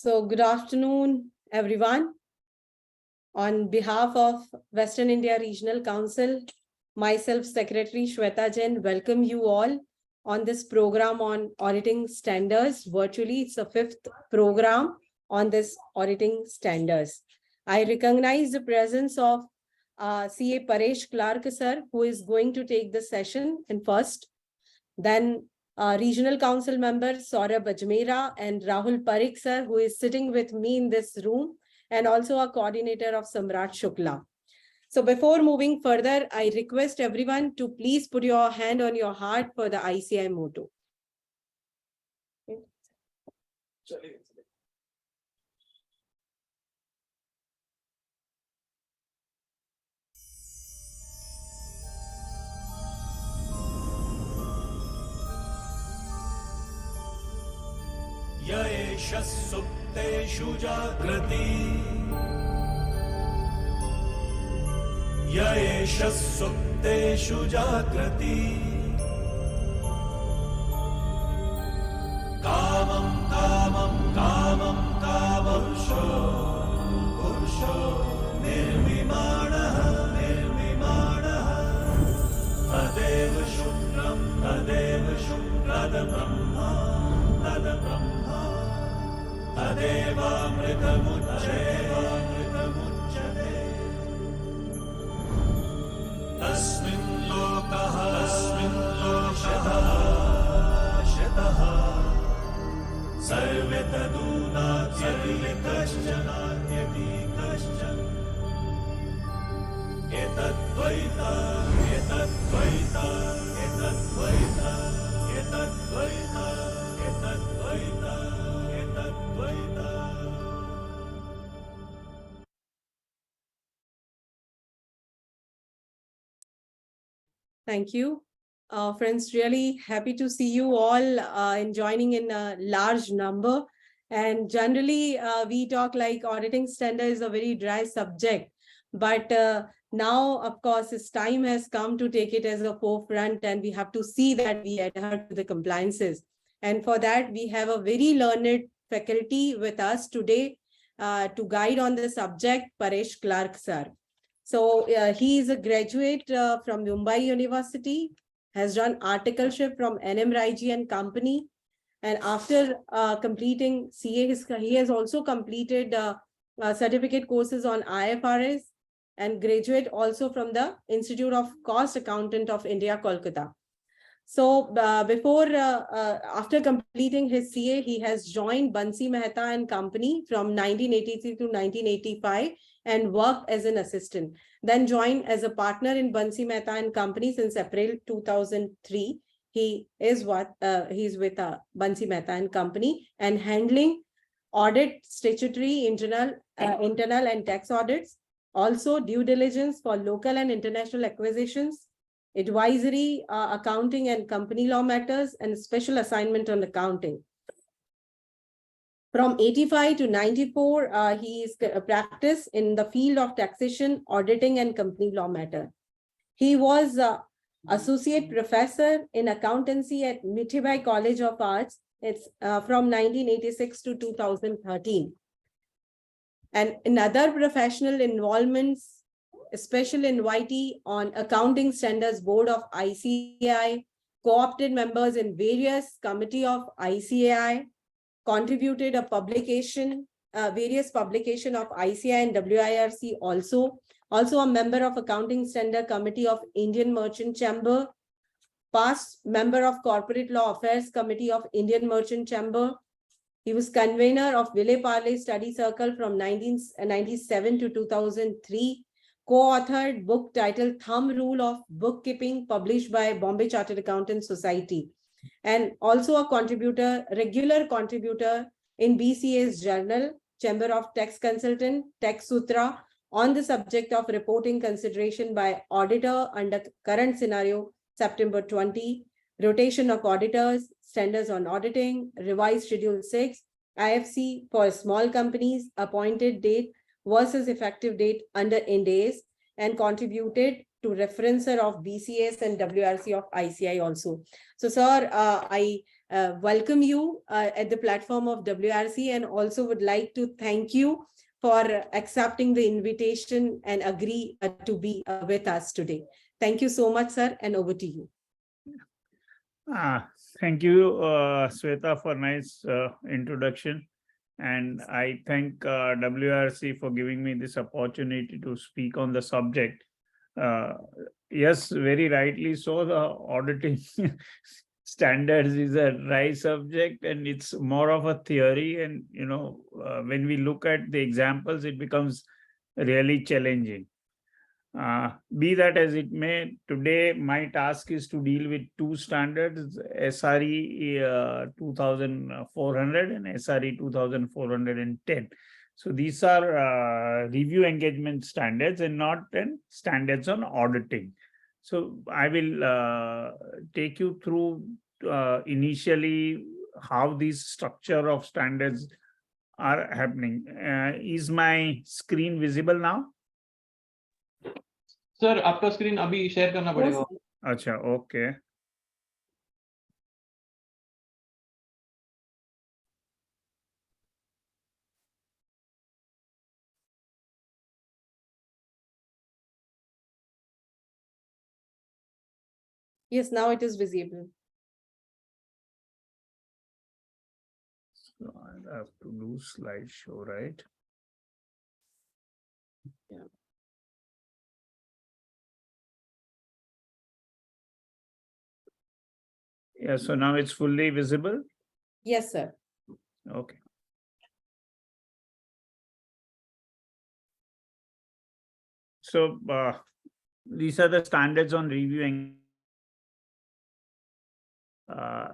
So good afternoon, everyone. On behalf of Western India Regional Council, myself, Secretary Shweta Jain, welcome you all on this program on auditing standards. Virtually, it's the fifth program on this auditing standards. I recognize the presence of CA Paresh Clerk, sir, who is going to take the session in first. Then Regional Council members Saurabh Ajmera and Rahul Parikh sir, who is sitting with me in this room, and also a coordinator of Samrat Shukla. So before moving further, I request everyone to please put your hand on your heart for the ICI motto. येष सुप्तेषु जाग्रति येष सुप्तेषु जाग्रति कामं कामं कामं कामपुरुषो पुरुषो निर्विमाणः निर्विमाणः तदेव शुक्रं तद्ब्रह्मा तदेवामृतमुच्यते तस्मिन् लोकः शतः सर्वे तदूनात्यपि कश्चन एतद्वैता Thank you. Friends, really happy to see you all in joining in a large number. And generally, we talk like auditing standard is a very dry subject. But now, of course, this time has come to take it as a forefront, and we have to see that we adhere to the compliances. And for that, we have a very learned faculty with us today to guide on the subject, Paresh Clerk, sir. So he is a graduate from Mumbai University, has done articleship from NM Raiji and Company. And after completing CA, he has also completed certificate courses on IFRS and graduate also from the Institute of Cost Accountant of India, Kolkata. So after completing his CA, he has joined Bansi Mehta and Company from 1983 to 1985 and worked as an assistant. Then joined as a partner in Bansi Mehta and Company since April 2003. He is he's with Bansi Mehta and Company and handling audit, statutory, internal and tax audits, also due diligence for local and international acquisitions, advisory, accounting and company law matters, and special assignment on accounting. From 85 to 94, he is practiced in the field of taxation, auditing, and company law matter. He was associate professor in accountancy at Mithibai College of Arts. It's from 1986 to 2013. And in other professional involvements, special invitee on Accounting Standards Board of ICAI, co-opted members in various committee of ICAI, contributed a publication, various publication of ICAI and WIRC also a member of Accounting Standard Committee of Indian Merchant Chamber, past member of Corporate Law Affairs Committee of Indian Merchant Chamber. He was convener of Vile Parle Study Circle from 1997 to 2003, co-authored book titled Thumb Rule of Bookkeeping published by Bombay Chartered Accountants Society, and also a contributor, regular contributor in BCA's journal, Chamber of Tax Consultant, Tax Sutra, on the subject of reporting consideration by auditor under current scenario, September 20, rotation of auditors, standards on auditing, revised Schedule 6, IFC for small companies, appointed date versus effective date under Ind AS, and contributed to referencer of BCS and WRC of ICI also. So, sir, I welcome you at the platform of WRC, and also would like to thank you for accepting the invitation and agree to be with us today. Thank you so much, sir, and over to you. Thank you, Sweta, for nice introduction. And I thank WRC for giving me this opportunity to speak on the subject. Yes, very rightly so, the auditing standards is a dry subject, and it's more of a theory. And, when we look at the examples, it becomes really challenging. Be that as it may, today my task is to deal with two standards, SRE 2400 and SRE 2410. So these are review engagement standards and not standards on auditing. So I will take you through initially how this structure of standards are happening. Is my screen visible now? Sir आपका screen अभी share करना पड़ेगा. अच्छा, okay. Yes, now it is visible. So I have to do slideshow, right? Yeah. Yeah, so now it's fully visible? Yes, sir. Okay. So these are the standards on reviewing.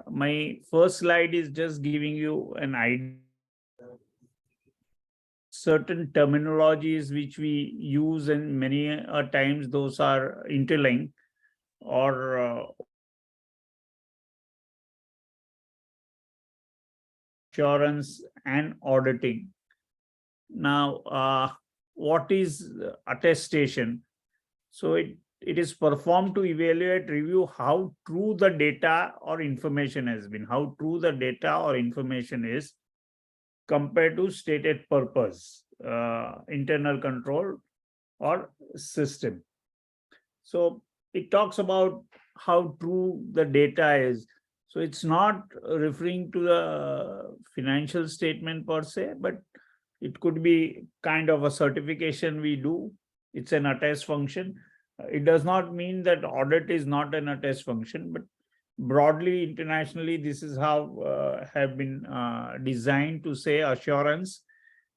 My first slide is just giving you an idea. Certain terminologies which we use, and many times those are interlinked or assurance and auditing. Now, what is attestation? So it is performed to evaluate, review how true the data or information has been, how true the data or information is compared to stated purpose, internal control or system. So it talks about how true the data is. So it's not referring to the financial statement per se, but it could be kind of a certification we do. It's an attest function. It does not mean that audit is not an attest function, but broadly, internationally, this is how have been designed to say assurance,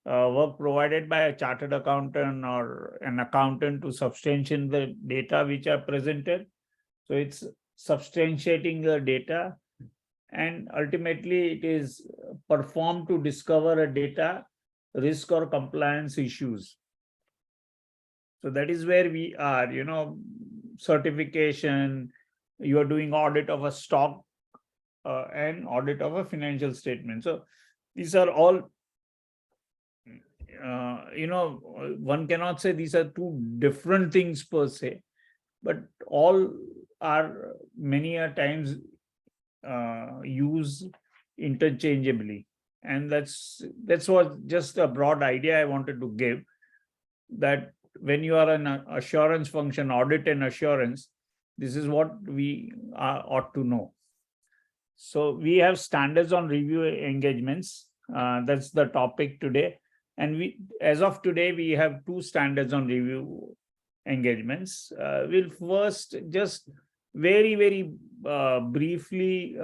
work provided by a chartered accountant or an accountant to substantiate the data which are presented. So it's substantiating the data, and ultimately it is performed to discover a data risk or compliance issues. So that is where we are, certification, you are doing audit of a stock and audit of a financial statement. So these are all, one cannot say these are two different things per se, but all are many a times used interchangeably. And that's what just a broad idea I wanted to give, that when you are an assurance function, audit and assurance, this is what we ought to know. So we have standards on review engagements. That's the topic today. And as of today, we have two standards on review engagements. We'll first just very, very briefly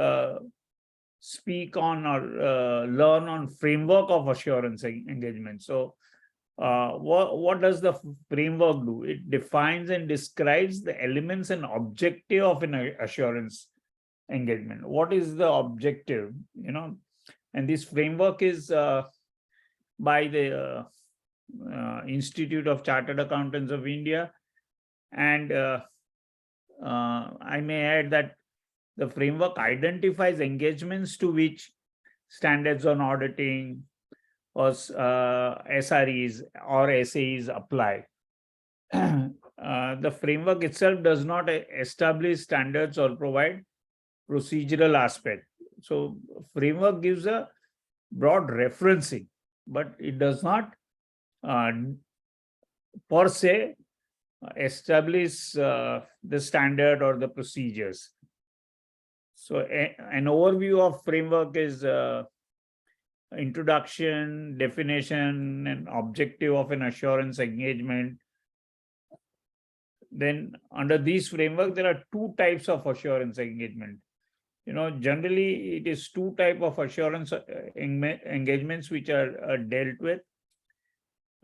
speak on or learn on framework of assurance engagement. So what does the framework do? It defines and describes the elements and objective of an assurance engagement. What is the objective? And this framework is by the Institute of Chartered Accountants of India. And I may add that the framework identifies engagements to which standards on auditing or SREs or SAEs apply. the framework itself does not establish standards or provide procedural aspect. So framework gives a broad referencing, but it does not uh, per se establish the standard or the procedures. So an overview of framework is introduction, definition, and objective of an assurance engagement. Then under these framework, there are two types of assurance engagement. Generally it is two type of assurance engagements which are dealt with.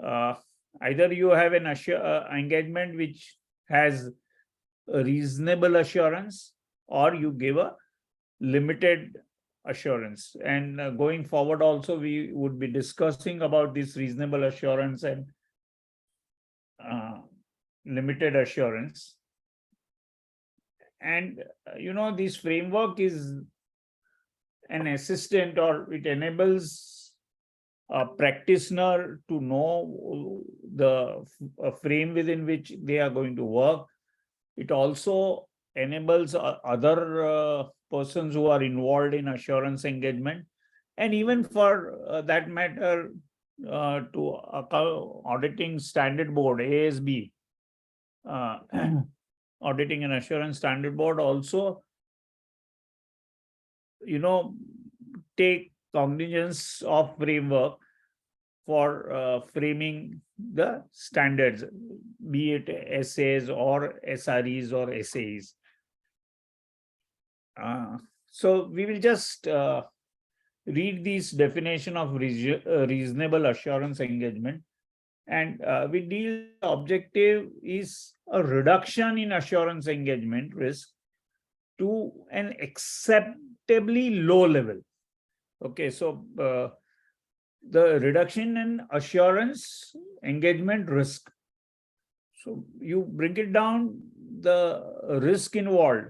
Either you have an engagement which has a reasonable assurance, or you give a limited assurance. And going forward also, we would be discussing about this reasonable assurance and limited assurance. And this framework is an assistant, or it enables a practitioner to know the frame within which they are going to work. It also enables other persons who are involved in assurance engagement, and even for that matter, to auditing standard board, ASB, auditing and assurance standard board also, take cognizance of framework for framing the standards, be it essays or SREs or SAEs. So we will just read this definition of reasonable assurance engagement. And we deal, objective is a reduction in assurance engagement risk to an acceptably low level. Okay, so the reduction in assurance engagement risk. So you bring it down, the risk involved,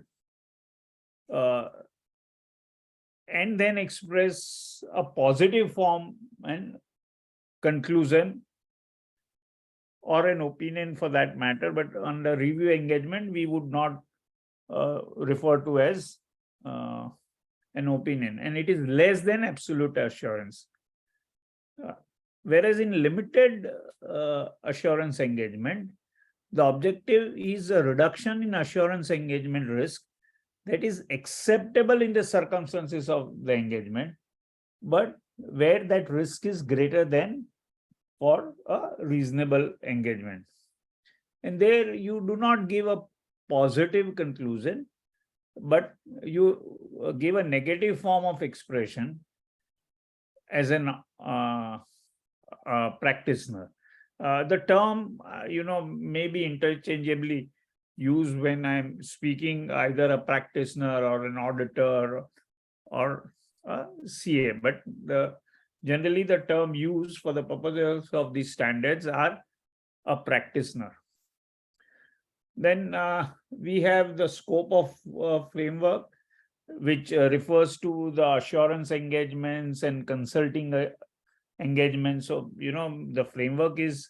and then express a positive form and conclusion, or an opinion for that matter. But under review engagement, we would not refer to as an opinion, and it is less than absolute assurance. Whereas in limited assurance engagement, the objective is a reduction in assurance engagement risk that is acceptable in the circumstances of the engagement, but where that risk is greater than for a reasonable engagement. And there you do not give a positive conclusion, but you give a negative form of expression as an practitioner. The term, may be interchangeably used when I'm speaking either a practitioner or an auditor or a CA, but generally the term used for the purposes of these standards are a practitioner. Then we have the scope of framework, which refers to the assurance engagements and consulting engagements. So, the framework is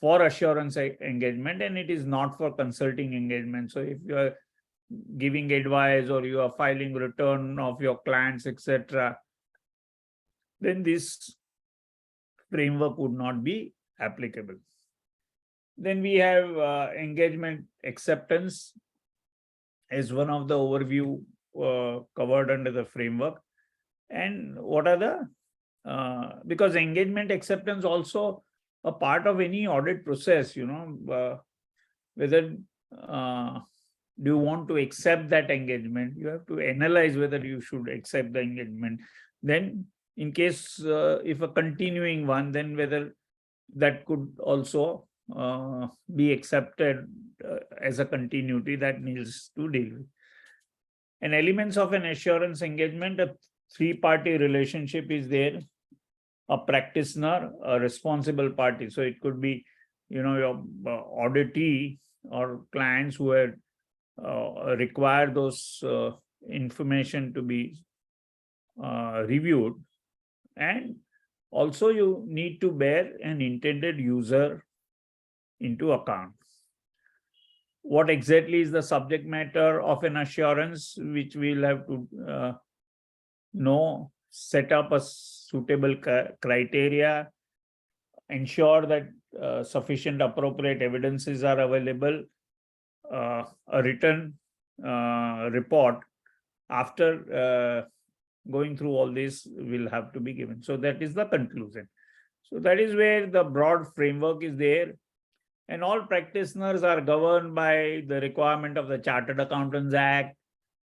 for assurance engagement, and it is not for consulting engagement. So if you are giving advice or you are filing return of your clients, etc., then this framework would not be applicable. Then we have engagement acceptance as one of the overview covered under the framework. And what are the, because engagement acceptance also a part of any audit process, whether do you want to accept that engagement, you have to analyze whether you should accept the engagement. Then in case if a continuing one, then whether that could also be accepted as a continuity that needs to deal with. And elements of an assurance engagement, a three-party relationship is there: a practitioner, a responsible party. So it could be, your auditee or clients who had require those information to be reviewed, and also you need to bear an intended user into account. What exactly is the subject matter of an assurance, which we'll have to know, set up a suitable criteria, ensure that sufficient appropriate evidences are available, a written report after going through all this will have to be given. So that is the conclusion. So that is where the broad framework is there. And all practitioners are governed by the requirement of the Chartered Accountants Act,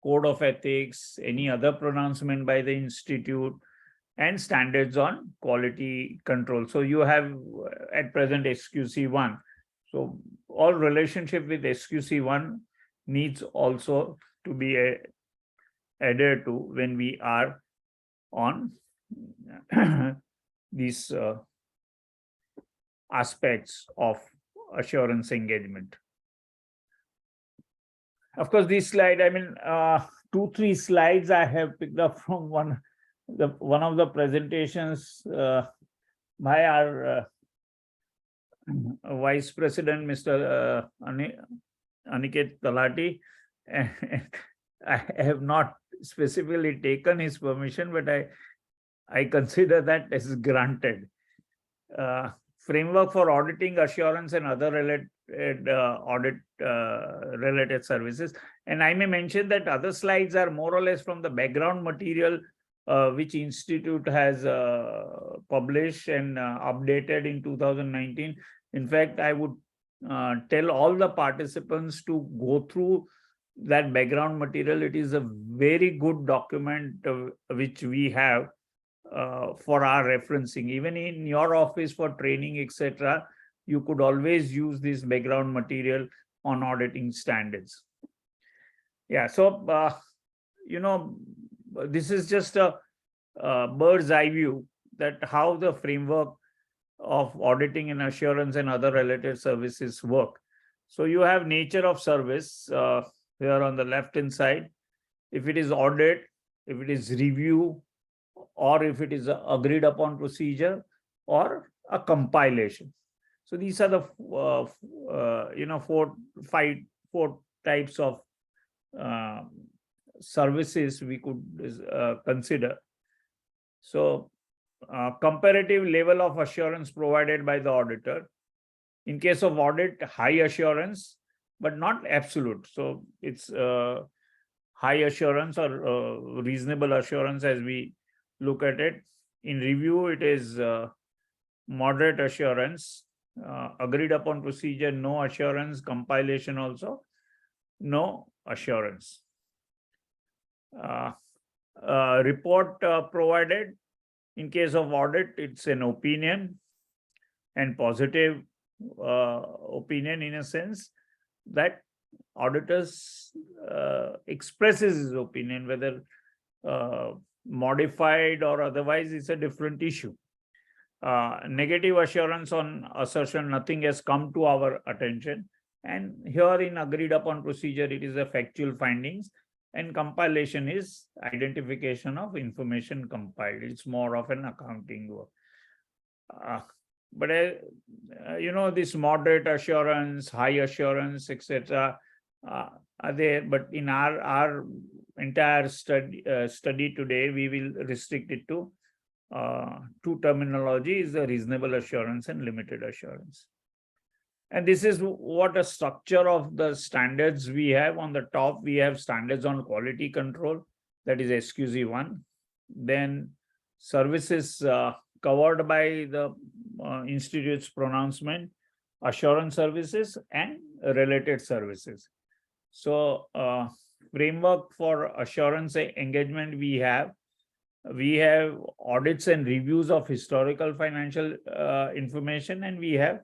Code of Ethics, any other pronouncement by the institute, and standards on quality control. So you have at present SQC1. So all relationship with SQC1 needs also to be adhered to when we are on these aspects of assurance engagement. Of course, this slide, I mean, 2-3 slides I have picked up from one of the presentations by our Vice President, Mr. Aniket Talati. I have not specifically taken his permission, but I consider that as granted. Framework for auditing, assurance, and other related audit related services. And I may mention that other slides are more or less from the background material which Institute has published and updated in 2019. In fact, I would tell all the participants to go through that background material. It is a very good document which we have for our referencing. Even in your office for training, etc., you could always use this background material on auditing standards. Yeah, so this is just a bird's eye view that how the framework of auditing and assurance and other related services work. So you have nature of service here on the left hand side. If it is audit, if it is review, or if it is a agreed upon procedure, or a compilation. So these are the four types of services we could consider. So comparative level of assurance provided by the auditor. In case of audit, high assurance, but not absolute. So it's high assurance or reasonable assurance as we look at it. In review, it is moderate assurance. Agreed upon procedure, no assurance. Compilation also, no assurance. Report provided. In case of audit, it's an opinion and positive opinion in a sense that auditors expresses his opinion, whether modified or otherwise is a different issue. Negative assurance on assertion, nothing has come to our attention. And here in agreed upon procedure, it is a factual findings, and compilation is identification of information compiled. It's more of an accounting work. But this moderate assurance, high assurance, etc. Are there, but in our entire study today, we will restrict it to two terminologies: the reasonable assurance and limited assurance. And this is what a structure of the standards we have. On the top, we have standards on quality control, that is SQC1. Then services covered by the institute's pronouncement, assurance services, and related services. So framework for assurance engagement we have audits and reviews of historical financial information, and we have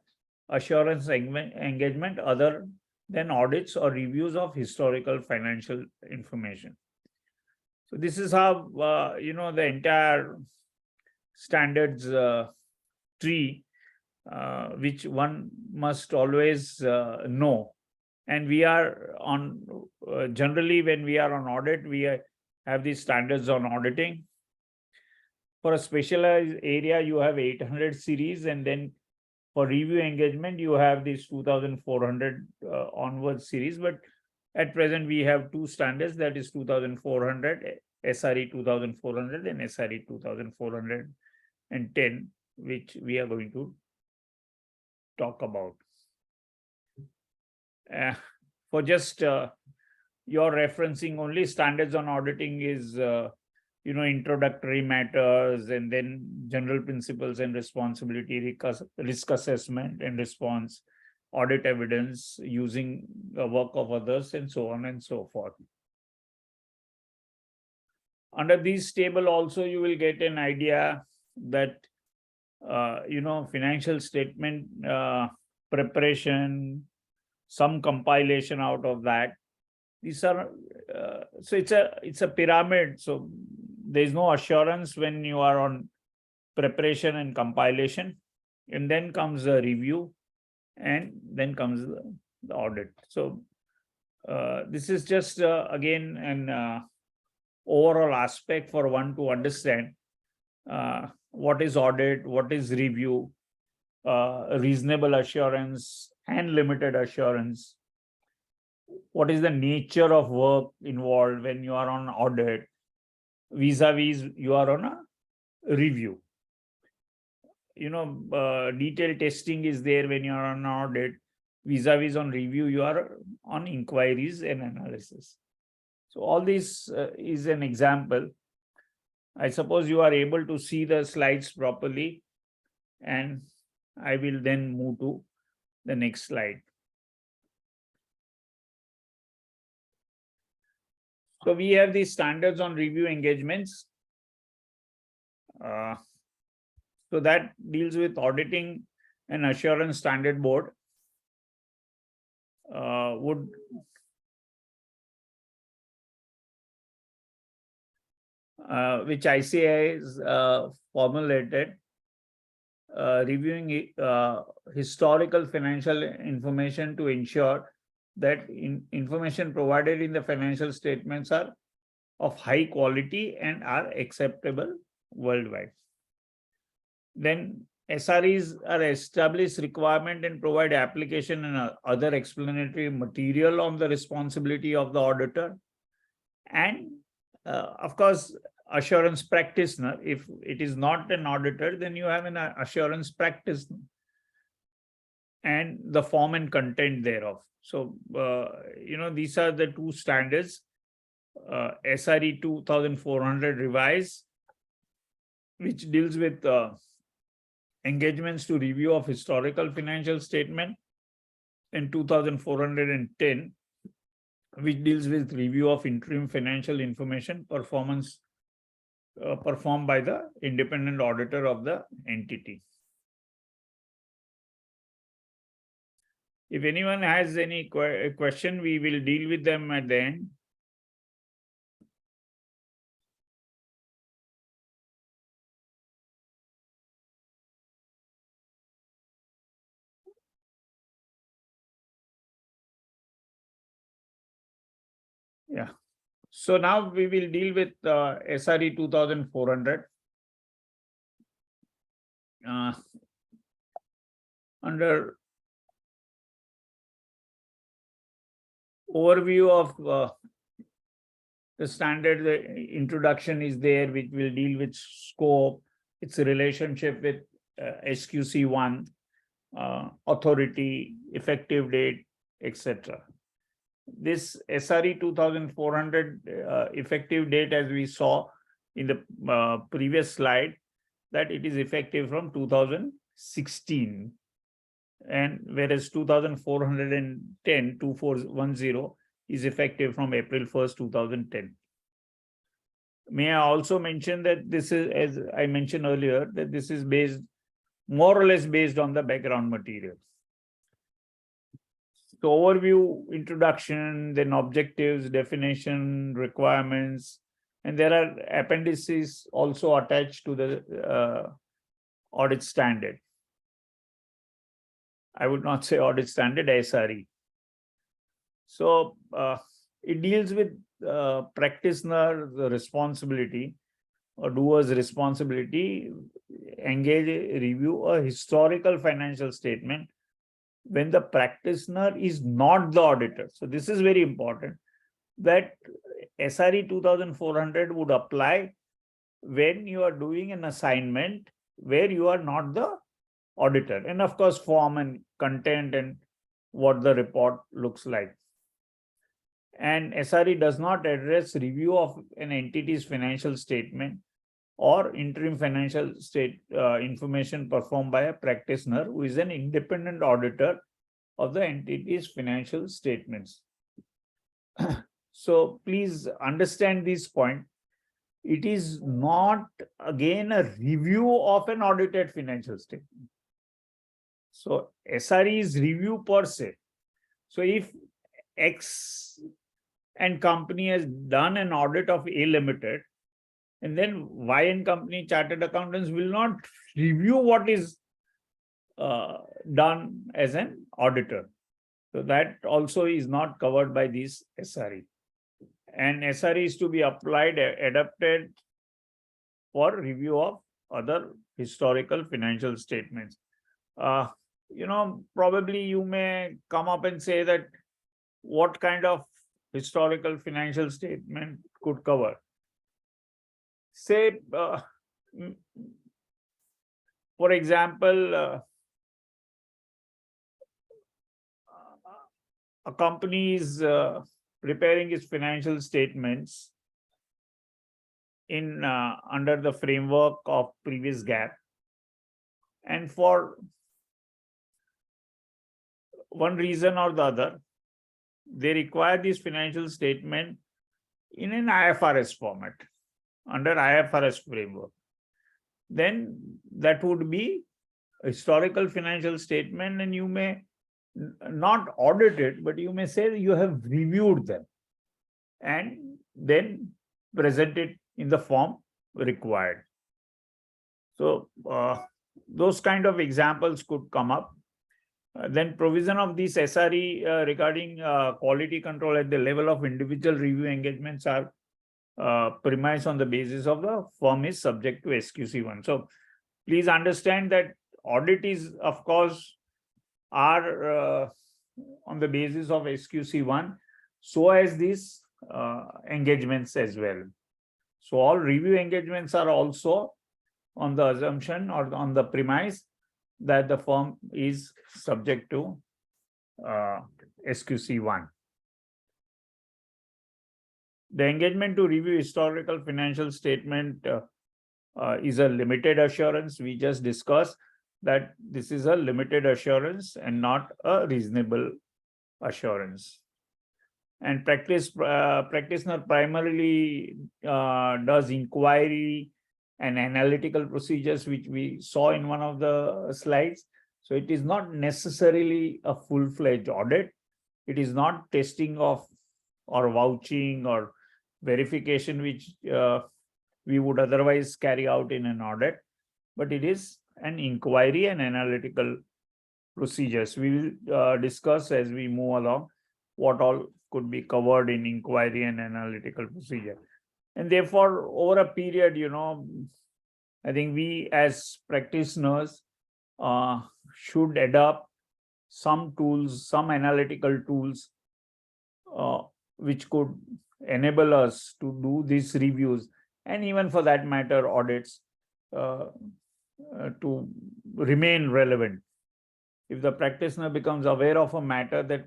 assurance engagement other than audits or reviews of historical financial information. So this is how the entire standards tree which one must always know. And we are on generally when we are on audit, we have these standards on auditing. For a specialized area, you have 800 series, and then For review engagement, you have this 2400 onward series, but at present we have two standards, that is 2400, SRE 2400 and SRE 2410, which we are going to talk about. For just your referencing only, standards on auditing is introductory matters, and then general principles and responsibility, risk assessment and response, audit evidence, using the work of others, and so on and so forth. Under this table also you will get an idea that financial statement preparation, some compilation out of that. These are so it's a pyramid. So there is no assurance when you are on preparation and compilation, and then comes the review, and then comes the audit. So this is just again an overall aspect for one to understand what is audit, what is review, reasonable assurance and limited assurance. What is the nature of work involved when you are on audit, vis-a-vis you are on a review. Detailed testing is there when you are on audit, vis-a-vis on review you are on inquiries and analysis. So all this is an example. I suppose you are able to see the slides properly, and I will then move to the next slide. So we have these standards on review engagements. So that deals with auditing and assurance standard board. Which ICAI is formulated, reviewing historical financial information to ensure that information provided in the financial statements are of high quality and are acceptable worldwide. Then SREs are established requirement and provide application and other explanatory material on the responsibility of the auditor. And of course, assurance practitioner. If it is not an auditor, then you have an assurance practitioner, and the form and content thereof. So, these are the two standards. SRE 2400 revised, which deals with engagements to review of historical financial statement, and 2410, which deals with review of interim financial information performance performed by the independent auditor of the entity. If anyone has any question, we will deal with them at the end. Yeah. So now we will deal with SRE 2400. Under overview of the standard, the introduction is there, which will deal with scope, its relationship with SQC1, authority, effective date, etc. This SRE 2400 effective date, as we saw in the previous slide, that it is effective from 2016, and whereas 2410 2410 is effective from April 1st, 2010. May I also mention that this is, as I mentioned earlier, that this is based more or less based on the background material. So overview, introduction, then objectives, definition, requirements, and there are appendices also attached to the audit standard. I would not say audit standard, SRE. So it deals with practitioner, the responsibility. or doer's responsibility, engage, review a historical financial statement when the practitioner is not the auditor. So this is very important, that SRE 2400 would apply when you are doing an assignment where you are not the auditor, and of course form and content and what the report looks like. And SRE does not address review of an entity's financial statement or interim financial state information performed by a practitioner who is an independent auditor of the entity's financial statements. So please understand this point. It is not again a review of an audited financial statement. So SRE is review per se. So if X and company has done an audit of A Limited, and then Y and company chartered accountants will not review what is done as an auditor. So that also is not covered by this SRE. And SRE is to be applied, adapted for review of other historical financial statements. Probably you may come up and say that what kind of historical financial statement could cover. Say, for example, a company is preparing its financial statements in under the framework of previous GAAP, and for one reason or the other, they require this financial statement in an IFRS format, under IFRS framework. Then that would be a historical financial statement, and you may not audit it, but you may say you have reviewed them and then present it in the form required. So those kind of examples could come up. Then provision of this SRE regarding quality control at the level of individual review engagements are premised on the basis of the firm is subject to SQC1. So please understand that audit is, of course, are on the basis of SQC1, so as these engagements as well. So all review engagements are also on the assumption or on the premise that the firm is subject to SQC1. The engagement to review historical financial statement is a limited assurance. We just discussed that this is a limited assurance and not a reasonable assurance. And practitioner primarily does inquiry and analytical procedures, which we saw in one of the slides. So it is not necessarily a full-fledged audit. It is not testing of or vouching or verification, which we would otherwise carry out in an audit, but it is an inquiry and analytical procedures. We will discuss as we move along what all could be covered in inquiry and analytical procedure. And therefore, over a period, I think we as practitioners should adopt some tools, some analytical tools, which could enable us to do these reviews, and even for that matter, audits, to remain relevant. If the practitioner becomes aware of a matter that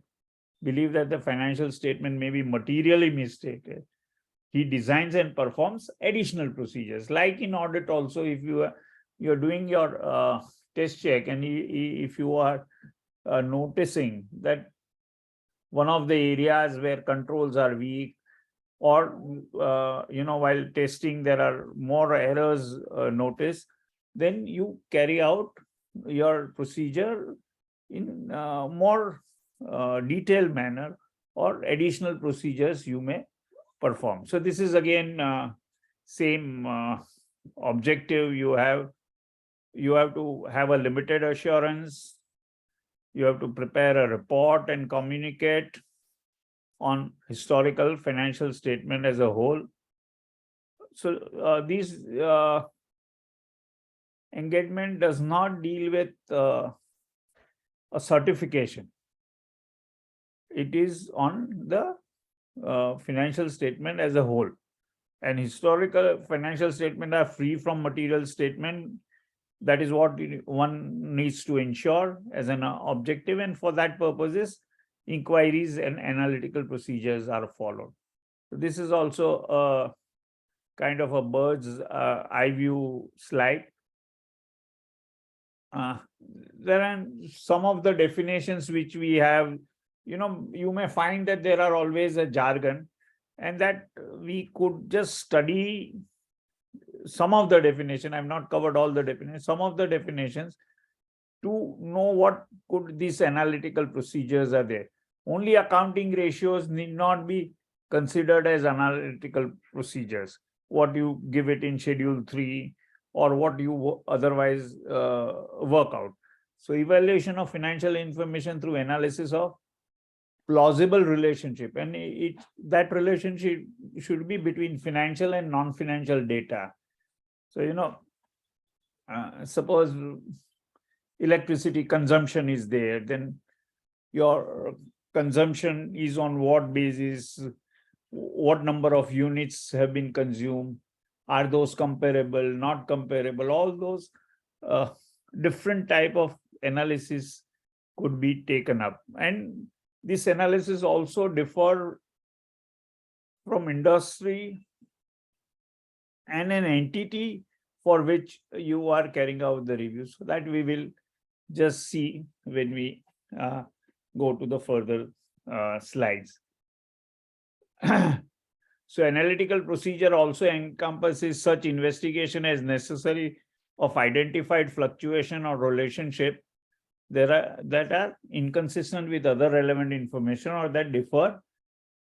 believe that the financial statement may be materially mistaken, he designs and performs additional procedures. Like in audit also, if you're doing your test check, and if you are noticing that one of the areas where controls are weak, or while testing there are more errors noticed, then you carry out your procedure in more detailed manner, or additional procedures you may perform. So this is again same objective. You have to have a limited assurance. You have to prepare a report and communicate on historical financial statement as a whole. These engagement does not deal with a certification. It is on the financial statement as a whole. And historical financial statement are free from material statement. That is what one needs to ensure as an objective, and for that purposes, inquiries and analytical procedures are followed. So this is also a kind of a bird's eye view slide. There are some of the definitions which we have, you may find that there are always a jargon, and that we could just study some of the definition. I've not covered all the definitions, some of the definitions, to know what could these analytical procedures are there. Only accounting ratios need not be considered as analytical procedures. What you give it in Schedule 3 or what you otherwise work out. So evaluation of financial information through analysis of plausible relationship, and that relationship should be between financial and non-financial data. So, suppose electricity consumption is there, then your consumption is on what basis, what number of units have been consumed, are those comparable, not comparable, all those different type of analysis could be taken up. And this analysis also differ from industry and an entity for which you are carrying out the review. So that we will just see when we go to the further slides. So analytical procedure also encompasses such investigation as necessary of identified fluctuation or relationship that are inconsistent with other relevant information or that differ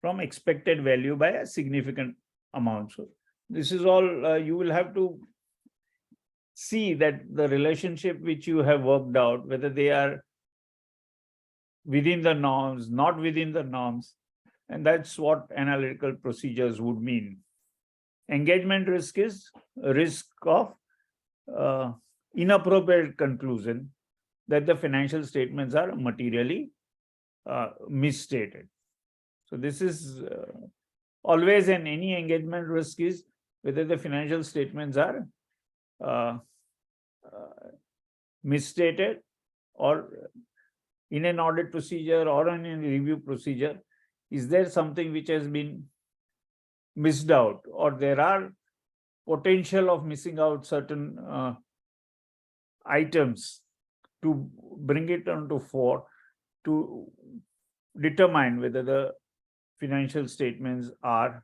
from expected value by a significant amount. So this is all you will have to see that the relationship which you have worked out, whether they are within the norms, not within the norms, and that's what analytical procedures would mean. Engagement risk is a risk of inappropriate conclusion that the financial statements are materially misstated. So this is always any engagement risk is whether the financial statements are misstated, or in an audit procedure or in a review procedure, is there something which has been missed out, or there are potential of missing out certain items to bring it onto fore to determine whether the financial statements are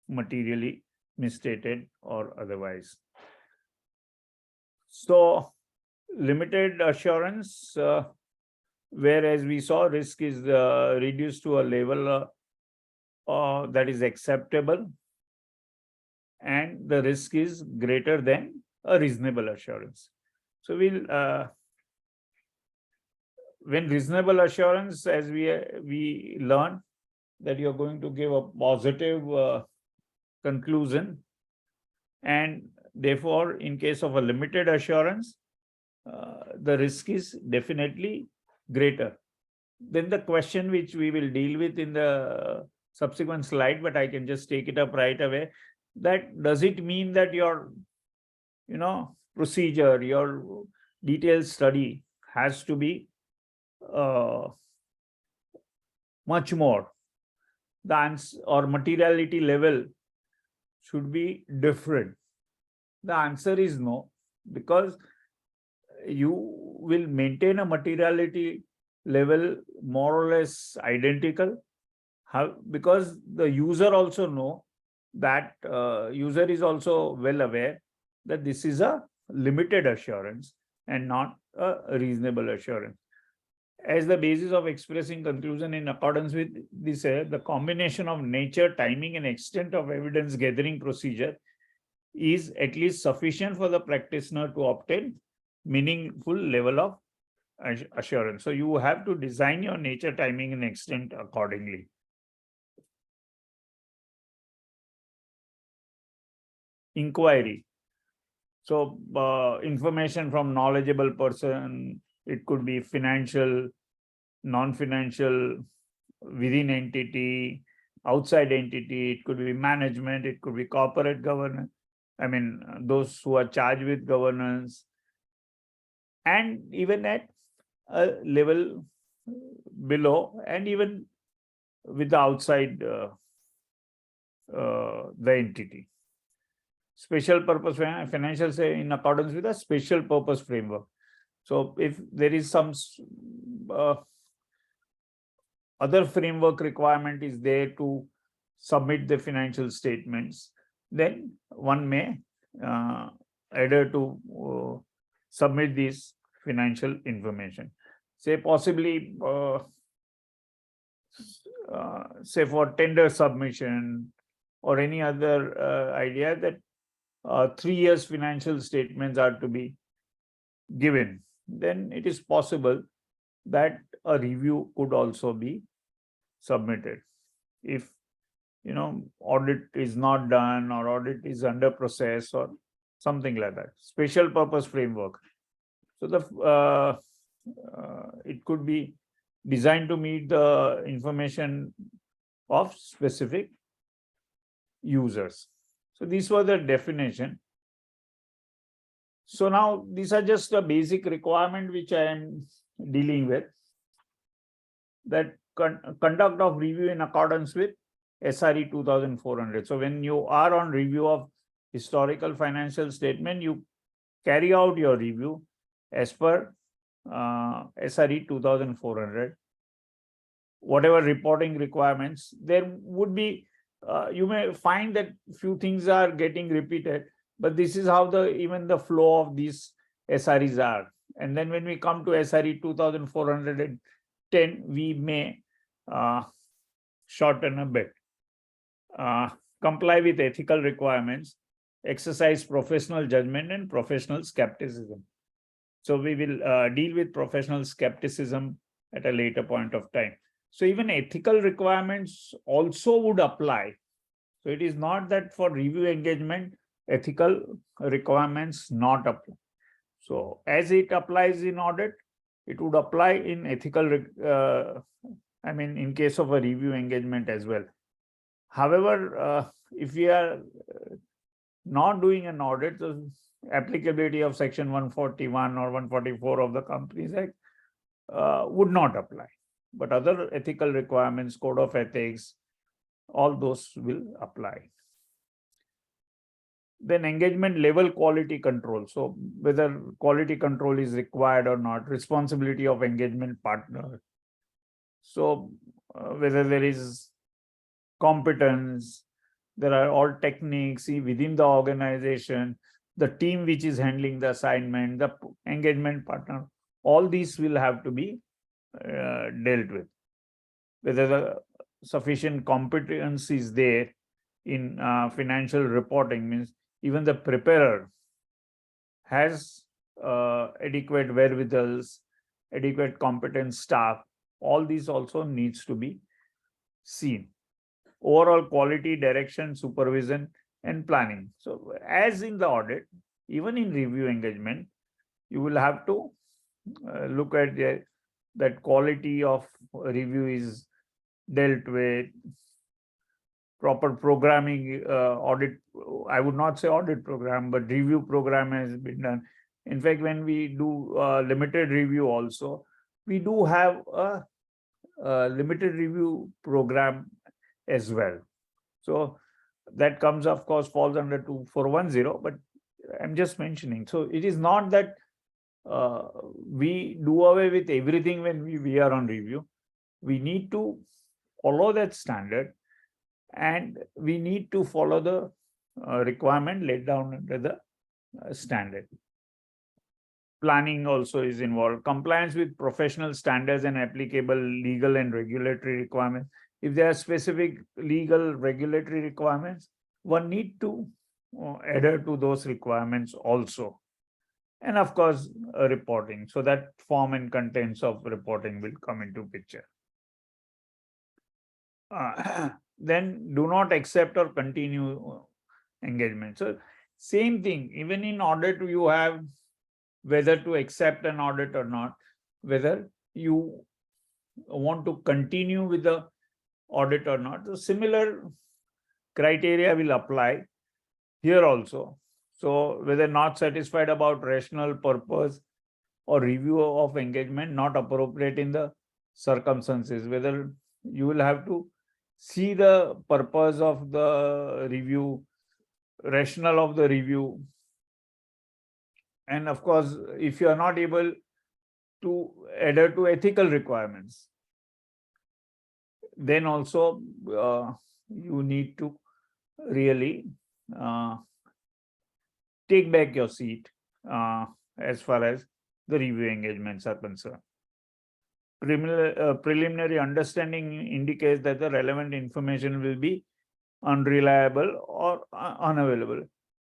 materially misstated or otherwise. So limited assurance, whereas we saw risk is reduced to a level that is acceptable, and the risk is greater than a reasonable assurance. So we'll when reasonable assurance, as we learn that you're going to give a positive conclusion, and therefore in case of a limited assurance, the risk is definitely greater. Then the question which we will deal with in the subsequent slide, but I can just take it up right away, that does it mean that your procedure, your detailed study has to be much more, the answer or materiality level should be different? The answer is no, because you will maintain a materiality level more or less identical. How? Because the user also know that user is also well aware that this is a limited assurance and not a reasonable assurance. As the basis of expressing conclusion in accordance with this, the combination of nature, timing, and extent of evidence gathering procedure is at least sufficient for the practitioner to obtain meaningful level of assurance. So you have to design your nature, timing, and extent accordingly. inquiry. So information from knowledgeable person, it could be financial, non-financial, within entity, outside entity, it could be management, it could be corporate governance. I mean, those who are charged with governance, and even at a level below, and even with the outside the entity. Special purpose financial say in accordance with a special purpose framework. So if there is some other framework requirement is there to submit the financial statements, then one may adhere to submit this financial information. Say possibly say for tender submission or any other idea that 3 years financial statements are to be given, then it is possible that a review could also be submitted. If audit is not done or audit is under process or something like that, special purpose framework. So the it could be designed to meet the information of specific users. So these were the definition. So now these are just a basic requirement which I am dealing with, that conduct of review in accordance with SRE 2400. So when you are on review of historical financial statement, you carry out your review as per SRE 2400. Whatever reporting requirements, there would be, you may find that few things are getting repeated, but this is how even the flow of these SREs are. And then when we come to SRE 2410, we may shorten a bit. Comply with ethical requirements, exercise professional judgment and professional skepticism. So we will deal with professional skepticism at a later point of time. So even ethical requirements also would apply. So it is not that for review engagement, ethical requirements not apply. So as it applies in audit, it would apply in ethical, in case of a review engagement as well. However, if we are not doing an audit, the applicability of section 141 or 144 of the Companies Act would not apply. But other ethical requirements, code of ethics, all those will apply. Then engagement level quality control. So whether quality control is required or not, responsibility of engagement partner. So whether there is competence, there are all techniques within the organization, the team which is handling the assignment, the engagement partner, all these will have to be dealt with. Whether the sufficient competence is there in financial reporting, means even the preparer has adequate wherewithals, adequate competent staff, all these also needs to be seen. Overall quality, direction, supervision, and planning. So as in the audit, even in review engagement, you will have to look at that quality of review is dealt with, proper programming, audit, I would not say audit program, but review program has been done. In fact, when we do limited review also, we do have a limited review program as well. So that comes, of course, falls under 2410, but I'm just mentioning. So it is not that we do away with everything when we are on review. We need to follow that standard, and we need to follow the requirement laid down under the standard. Planning also is involved. Compliance with professional standards and applicable legal and regulatory requirements. If there are specific legal regulatory requirements, one need to adhere to those requirements also. And of course, reporting. So that form and contents of reporting will come into picture. Then do not accept or continue engagement. So Same thing, even in audit, you have whether to accept an audit or not, whether you want to continue with the audit or not. The similar criteria will apply here also. So whether not satisfied about rational purpose or review of engagement not appropriate in the circumstances, whether you will have to see the purpose of the review, rational of the review. And of course, if you are not able to adhere to ethical requirements, then also you need to really take back your seat as far as the review engagements are concerned. Preliminary understanding indicates that the relevant information will be unreliable or unavailable.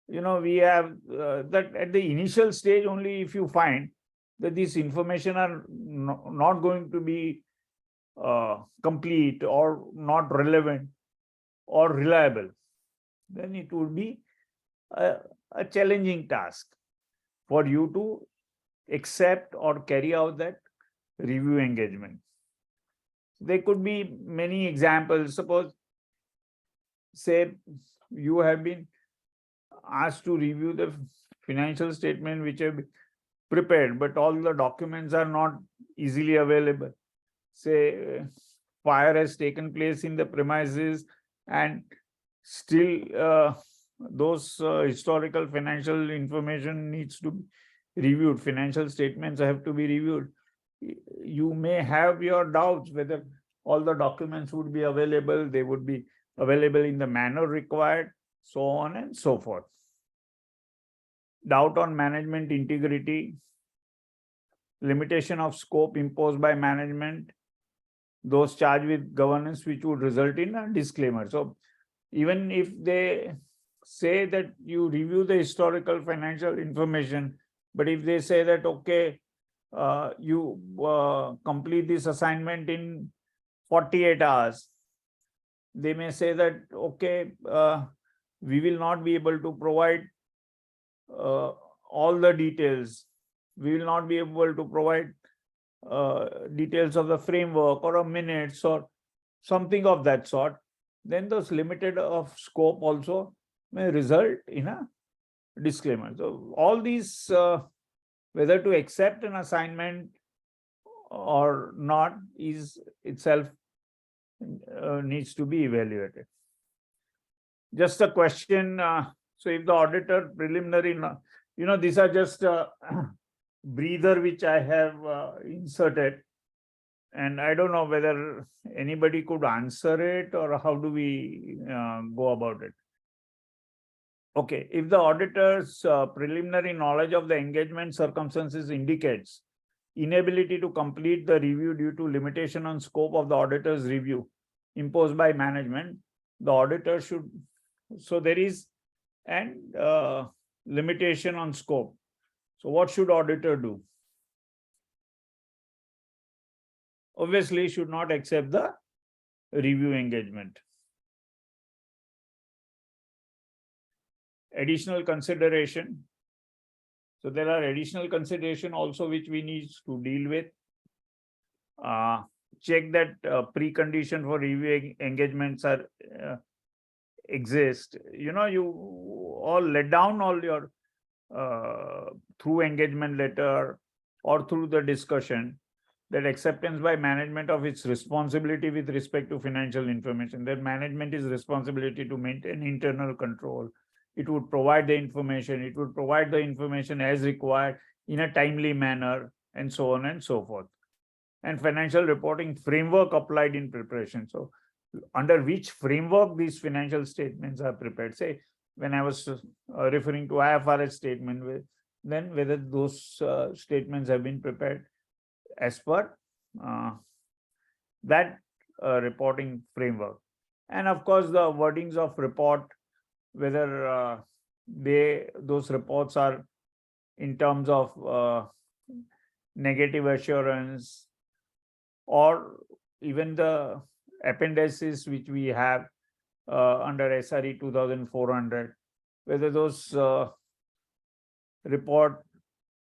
We have that at the initial stage only, if you find that these information are not going to be complete or not relevant or reliable, then it would be a challenging task for you to accept or carry out that review engagement. There could be many examples. Suppose, say, you have been asked to review the financial statement which have been prepared, but all the documents are not easily available. Say, fire has taken place in the premises and still those historical financial information needs to be reviewed. Financial statements have to be reviewed. You may have your doubts whether all the documents would be available, they would be available in the manner required, so on and so forth. Doubt on management integrity, limitation of scope imposed by management, those charged with governance which would result in a disclaimer. So even if they say that you review the historical financial information, but if they say that, okay, you complete this assignment in 48 hours, they may say that, okay, we will not be able to provide all the details. We will not be able to provide details of the framework or minutes or something of that sort. Then those limited of scope also may result in a disclaimer. So all these, whether to accept an assignment or not, is itself needs to be evaluated. Just a question. So if the auditor preliminary, these are just a breather which I have inserted, and I don't know whether anybody could answer it or how do we go about it. Okay, if the auditor's preliminary knowledge of the engagement circumstances indicates inability to complete the review due to limitation on scope of the auditor's review imposed by management, the auditor should, so there is an limitation on scope. So what should auditor do? Obviously, should not accept the review engagement. Additional consideration. So there are additional consideration also which we need to deal with. Check that precondition for review engagements are exist. You all let down all your through engagement letter or through the discussion that acceptance by management of its responsibility with respect to financial information, that management is responsibility to maintain internal control. It would provide the information, it would provide the information as required in a timely manner, and so on and so forth. And financial reporting framework applied in preparation. So under which framework these financial statements are prepared. Say, when I was referring to IFRS statement, then whether those statements have been prepared as per that reporting framework. And of course, the wordings of report, whether those reports are in terms of negative assurance, or even the appendices which we have under SRE 2400, whether those report,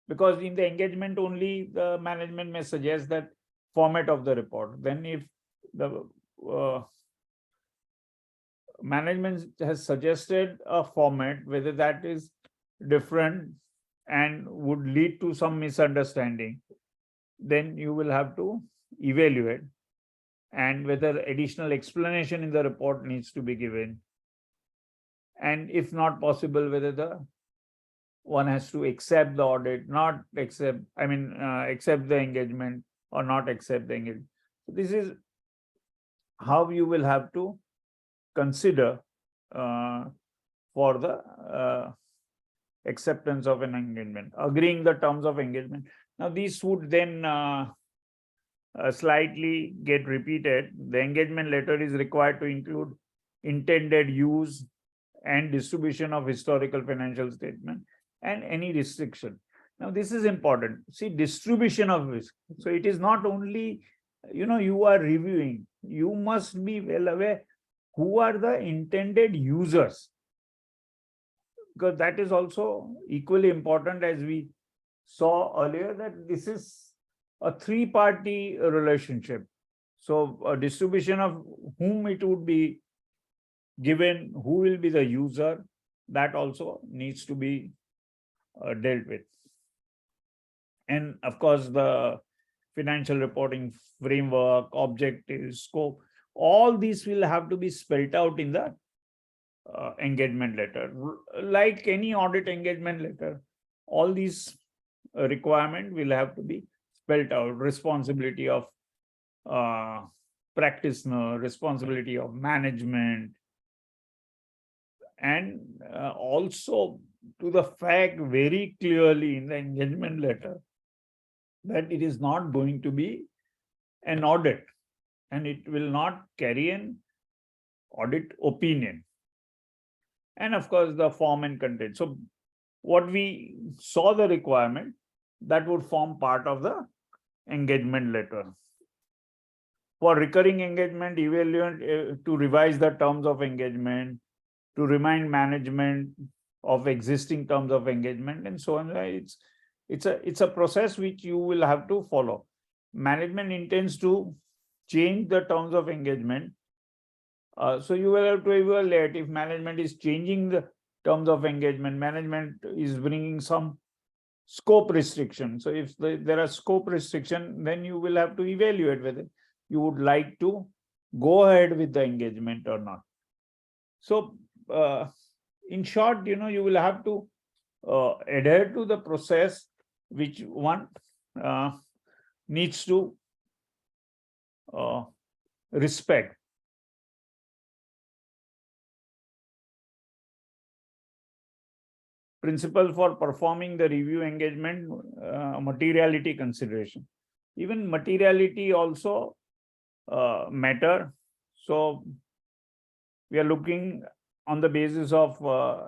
because in the engagement only the management may suggest that format of the report. Then if the management has suggested a format, whether that is different and would lead to some misunderstanding, then you will have to evaluate, and whether additional explanation in the report needs to be given, and if not possible, whether the one has to accept the audit, not accept, accept the engagement or not accept the engagement. So this is how you will have to consider for the acceptance of an engagement, agreeing the terms of engagement. Now these would then slightly get repeated. The engagement letter is required to include intended use and distribution of historical financial statement and any restriction. Now this is important. See, distribution of risk. So it is not only, you are reviewing, you must be well aware who are the intended users, because that is also equally important, as we saw earlier, that this is a three-party relationship. So a distribution of whom it would be given, who will be the user, that also needs to be dealt with. And of course, the financial reporting framework, objectives, scope, all these will have to be spelled out in the engagement letter. Like any audit engagement letter, all these requirements will have to be spelled out. Responsibility of practitioner, responsibility of management, and also to the fact very clearly in the engagement letter that it is not going to be an audit and it will not carry an audit opinion. And of course, the form and content. So what we saw the requirement, that would form part of the engagement letter. For recurring engagement, evaluate to revise the terms of engagement, to remind management of existing terms of engagement, and so on. It's a process which you will have to follow. Management intends to change the terms of engagement. So you will have to evaluate if management is changing the terms of engagement, management is bringing some scope restriction. So if there are scope restriction, then you will have to evaluate whether you would like to go ahead with the engagement or not. So in short, you will have to adhere to the process which one needs to respect. Principle for performing the review engagement, materiality consideration. Even materiality also matter. So we are looking on the basis of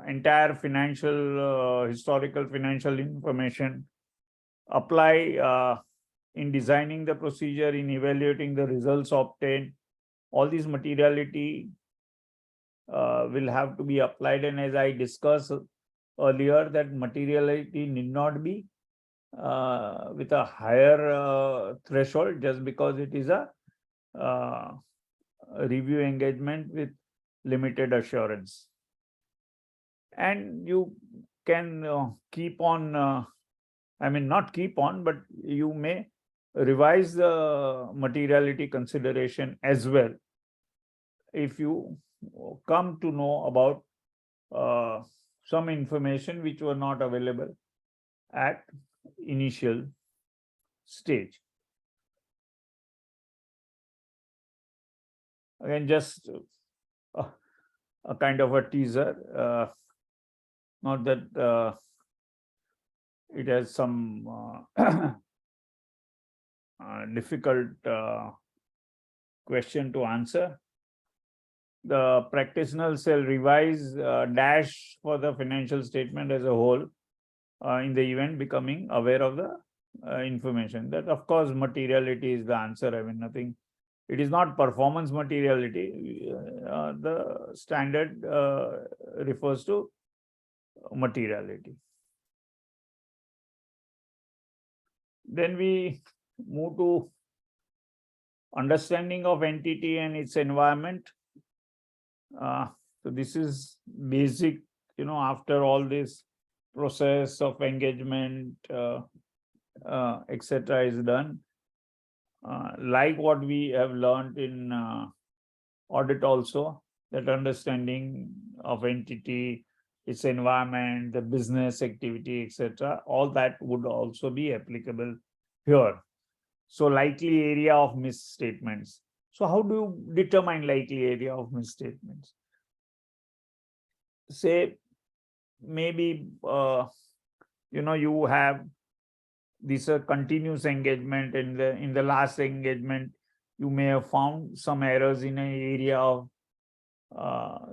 entire financial, historical financial information, apply in designing the procedure, in evaluating the results obtained. All these materiality will have to be applied. And as I discussed earlier, that materiality need not be with a higher threshold just because it is a review engagement with limited assurance. And you can keep on, not keep on, but you may revise the materiality consideration as well if you come to know about some information which were not available at initial stage. Again, just a kind of a teaser, not that it has some difficult question to answer. The practitioner shall revise dash for the financial statement as a whole in the event becoming aware of the information. That, of course, materiality is the answer. Nothing. It is not performance materiality. The standard refers to materiality. Then we move to understanding of entity and its environment. So this is basic, after all this process of engagement, etc. is done. Like what we have learned in audit also, that understanding of entity, its environment, the business activity, etc., all that would also be applicable here. So likely area of misstatements. So how do you determine likely area of misstatements? Say maybe you have this continuous engagement. In the last engagement, you may have found some errors in an area of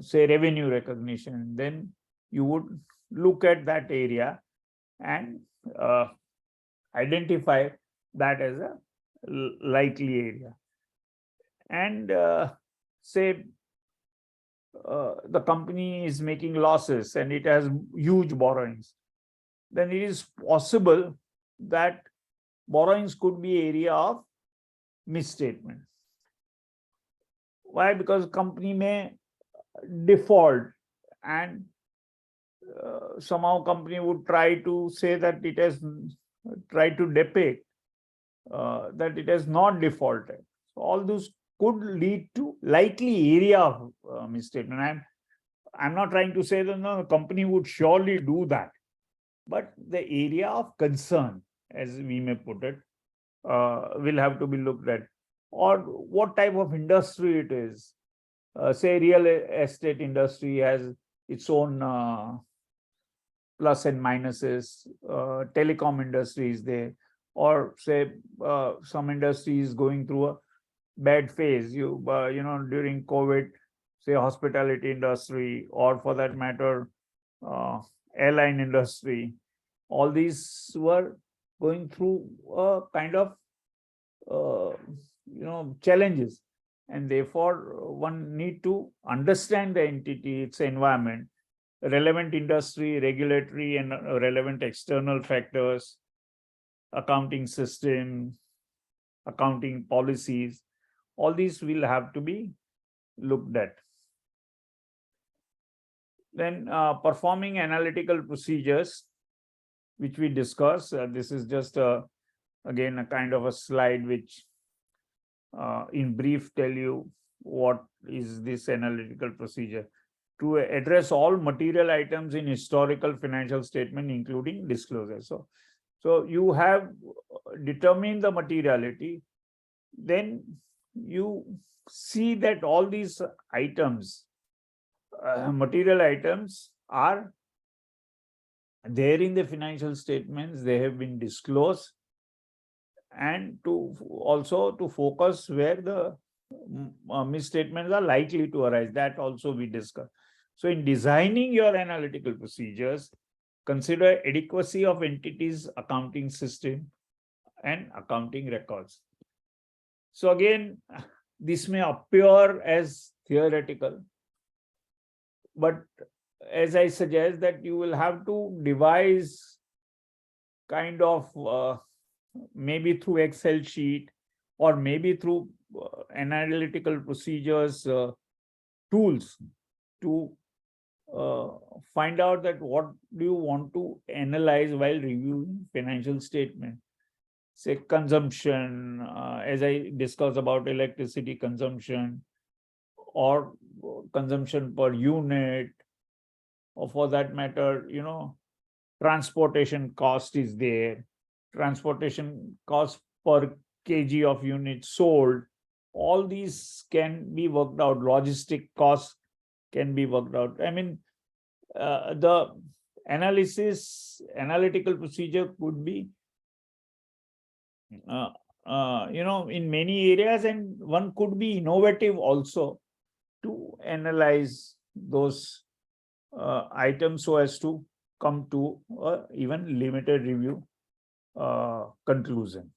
say revenue recognition. Then you would look at that area and identify that as a likely area. And say the company is making losses and it has huge borrowings, then it is possible that borrowings could be area of misstatement. Why? Because company may default, and somehow company would try to say that it has tried to depict that it has not defaulted. So all those could lead to likely area of misstatement. I'm not trying to say that no, the company would surely do that, but the area of concern, as we may put it, will have to be looked at. Or what type of industry it is. Say real estate industry has its own plus and minuses. Telecom industry is there, or say some industry is going through a bad phase. During COVID, say hospitality industry, or for that matter, airline industry. All these were going through a kind of challenges, and therefore one need to understand the entity, its environment, relevant industry, regulatory and relevant external factors, accounting system, accounting policies. All these will have to be looked at. Then performing analytical procedures, which we discussed. This is just again a kind of a slide which in brief tell you what is this analytical procedure. To address all material items in historical financial statement, including disclosure. So you have determined the materiality, then you see that all these items, material items, are there in the financial statements, they have been disclosed, and to also to focus where the misstatements are likely to arise. That also we discussed. So in designing your analytical procedures, consider adequacy of entities, accounting system, and accounting records. So again, this may appear as theoretical, but as I suggest, that you will have to devise kind of maybe through Excel sheet, or maybe through analytical procedures tools, to find out that what do you want to analyze while reviewing financial statement. Say consumption, as I discussed about electricity consumption, or consumption per unit, or for that matter, transportation cost is there, transportation cost per kg of units sold. All these can be worked out. Logistic costs can be worked out. I mean, the analytical procedure could be in many areas, and one could be innovative also to analyze those items so as to come to a even limited review conclusion.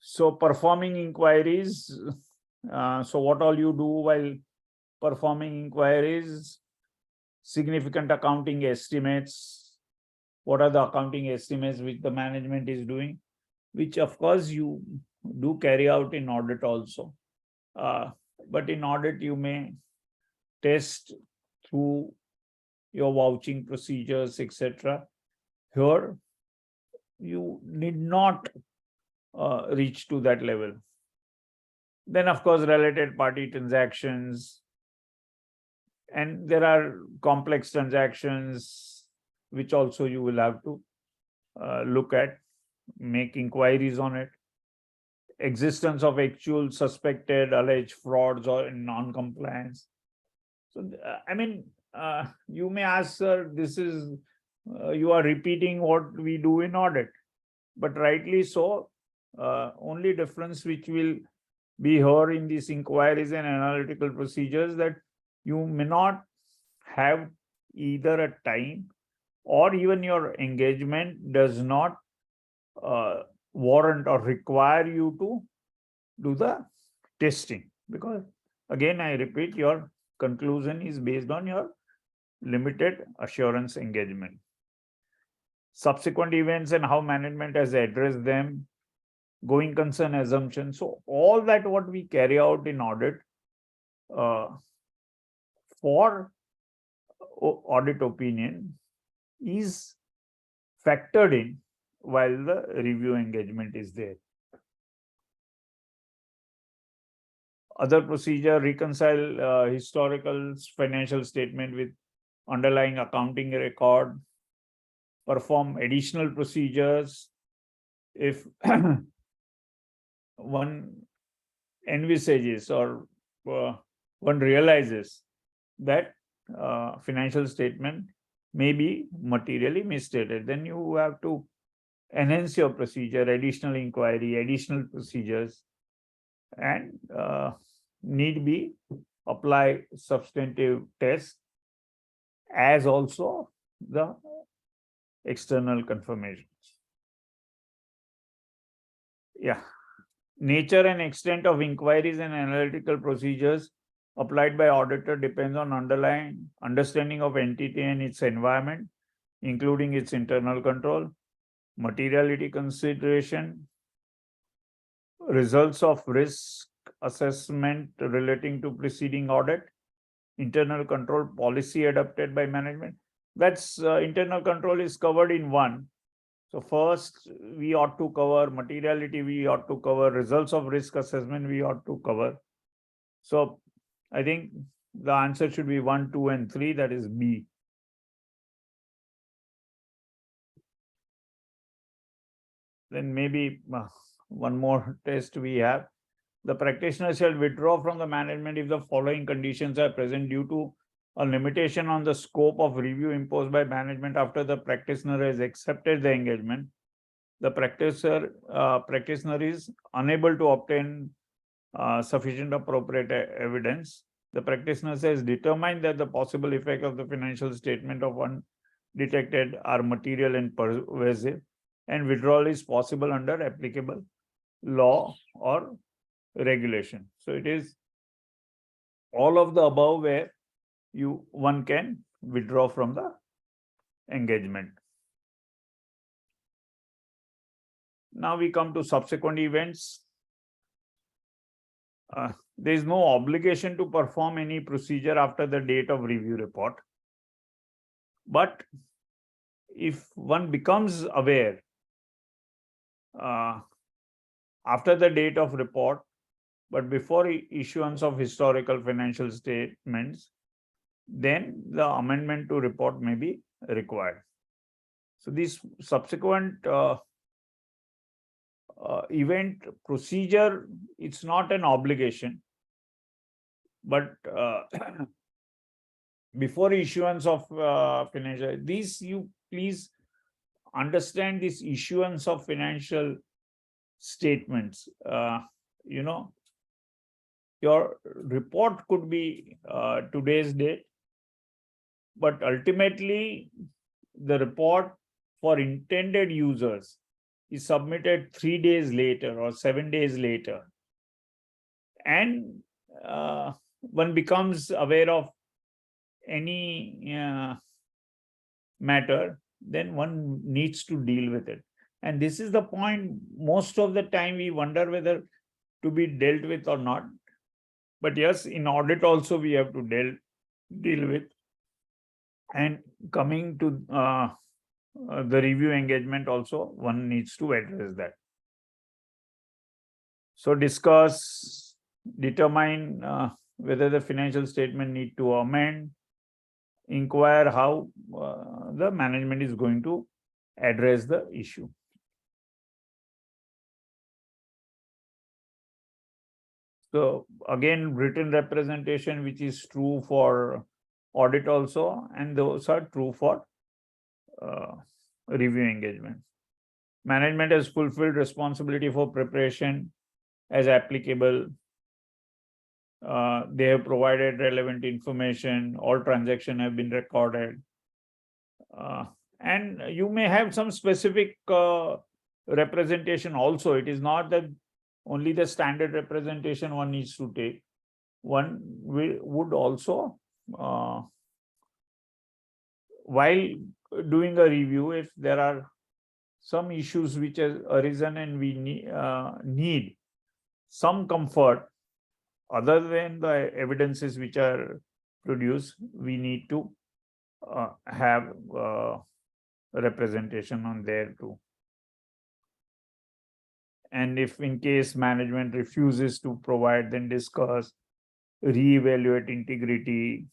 So performing inquiries. So what all you do while performing inquiries, significant accounting estimates. What are the accounting estimates which the management is doing, which of course you do carry out in audit also. But in audit, you may test through your vouching procedures, etc. Here, you need not reach to that level. Then, of course, related party transactions, and there are complex transactions which also you will have to look at, make inquiries on it. Existence of actual suspected alleged frauds or non-compliance. So, I mean, you may ask, sir, this is, you are repeating what we do in audit, but rightly so. Only difference which will be here in these inquiries and analytical procedures that you may not have either a time or even your engagement does not warrant or require you to do the testing, because again I repeat, your conclusion is based on your limited assurance engagement. Subsequent events and how management has addressed them, going concern assumption. So all that what we carry out in audit for audit opinion is factored in while the review engagement is there. Other procedure, reconcile historical financial statement with underlying accounting record, perform additional procedures if one envisages or one realizes that financial statement may be materially misstated, then you have to enhance your procedure, additional inquiry, additional procedures, and need be apply substantive tests as also the external confirmations. Yeah. Nature and extent of inquiries and analytical procedures applied by auditor depends on underlying understanding of entity and its environment, including its internal control, materiality consideration, results of risk assessment relating to preceding audit, internal control policy adopted by management. That's internal control is covered in one. So first, we ought to cover materiality, we ought to cover results of risk assessment, we ought to cover. So I think the answer should be 1, 2, and 3, that is B. Then maybe one more test we have. The practitioner shall withdraw from the management if the following conditions are present due to a limitation on the scope of review imposed by management after the practitioner has accepted the engagement. The practitioner is unable to obtain sufficient appropriate evidence. The practitioner has determined that the possible effect of the financial statement of one detected are material and pervasive, and withdrawal is possible under applicable law or regulation. So it is all of the above where one can withdraw from the engagement. Now we come to subsequent events. There is no obligation to perform any procedure after the date of review report. But if one becomes aware after the date of report, but before issuance of historical financial statements, then the amendment to report may be required. So this subsequent event procedure, it's not an obligation, but before issuance of financial, these you please understand, this issuance of financial statements, your report could be today's date, but ultimately the report for intended users is submitted 3 days later or 7 days later. And one becomes aware of any matter, then one needs to deal with it. And this is the point, most of the time we wonder whether to be dealt with or not. But yes, in audit also we have to deal with. And coming to the review engagement also, one needs to address that. So discuss, determine whether the financial statement need to amend, inquire how the management is going to address the issue. So again, written representation, which is true for audit also, and those are true for review engagement. Management has fulfilled responsibility for preparation as applicable. They have provided relevant information, all transactions have been recorded. And you may have some specific representation also. It is not that only the standard representation one needs to take. One would also, while doing a review, if there are some issues which has arisen and we need some comfort other than the evidences which are produced, we need to have representation on there too. And if in case management refuses to provide, then discuss, reevaluate integrity,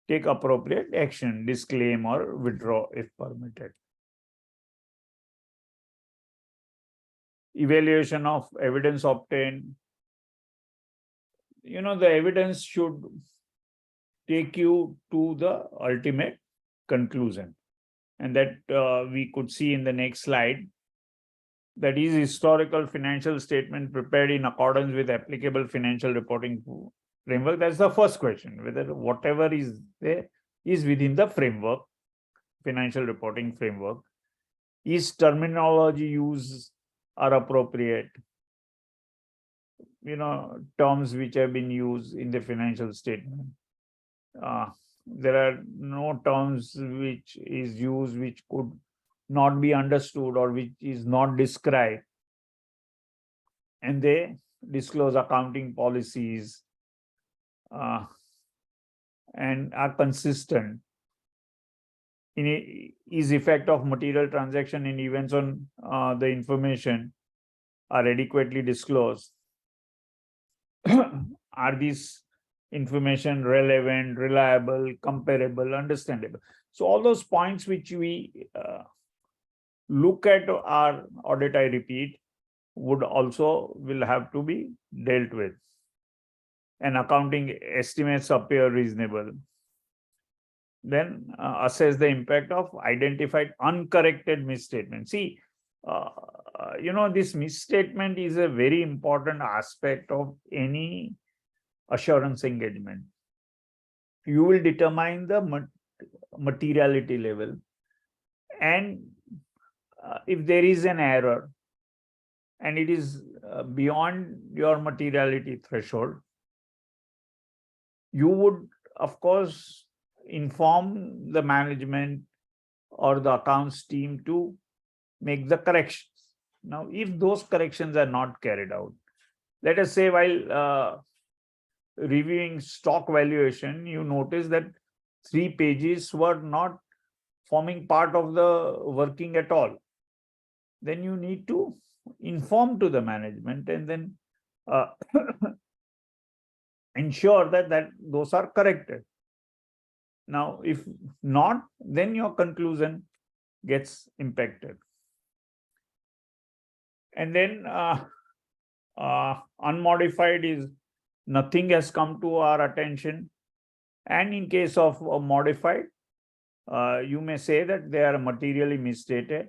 take appropriate action, disclaim or withdraw if permitted. Evaluation of evidence obtained. The evidence should take you to the ultimate conclusion. And that we could see in the next slide. That is historical financial statement prepared in accordance with applicable financial reporting framework. That's the first question, whether whatever is there is within the framework, financial reporting framework. Is terminology used are appropriate? Terms which have been used in the financial statement. There are no terms which is used which could not be understood or which is not described. And they disclose accounting policies and are consistent. Is effect of material transaction in events on the information are adequately disclosed? Are these information relevant, reliable, comparable, understandable? So all those points which we look at our audit, I repeat, will have to be dealt with. And accounting estimates appear reasonable. Then assess the impact of identified uncorrected misstatement. See, this misstatement is a very important aspect of any assurance engagement. You will determine the materiality level, and if there is an error and it is beyond your materiality threshold, you would, of course, inform the management or the accounts team to make the corrections. Now, if those corrections are not carried out, let us say while reviewing stock valuation, you notice that 3 pages were not forming part of the working at all, then you need to inform to the management and then ensure that those are corrected. Now, if not, then your conclusion gets impacted. And then unmodified is nothing has come to our attention. And in case of modified, you may say that they are materially misstated,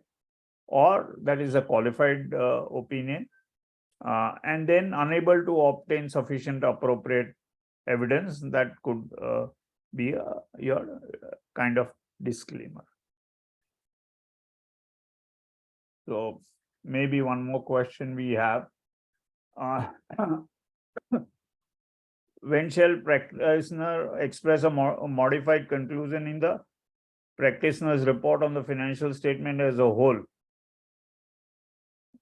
or that is a qualified opinion, and then unable to obtain sufficient appropriate evidence, that could be your kind of disclaimer. So maybe one more question we have. when shall practitioner express a modified conclusion in the practitioner's report on the financial statement as a whole?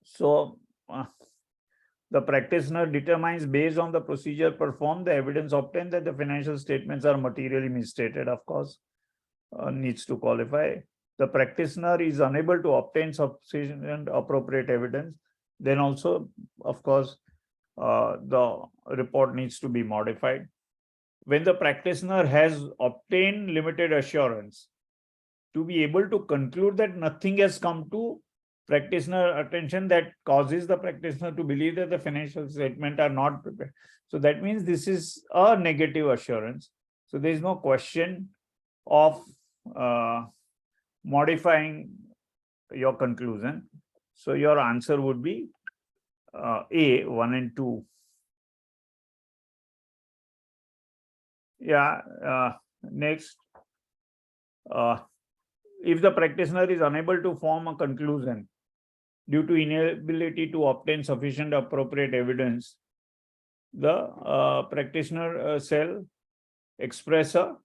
So the practitioner determines based on the procedure performed, the evidence obtained that the financial statements are materially misstated, of course, needs to qualify. The practitioner is unable to obtain sufficient appropriate evidence, then also, of course, the report needs to be modified. When the practitioner has obtained limited assurance to be able to conclude that nothing has come to practitioner attention that causes the practitioner to believe that the financial statement are not prepared. So that means this is a negative assurance. So there is no question of modifying your conclusion. So your answer would be A, 1 and 2. Yeah, next. If the practitioner is unable to form a conclusion due to inability to obtain sufficient appropriate evidence, the practitioner shall express a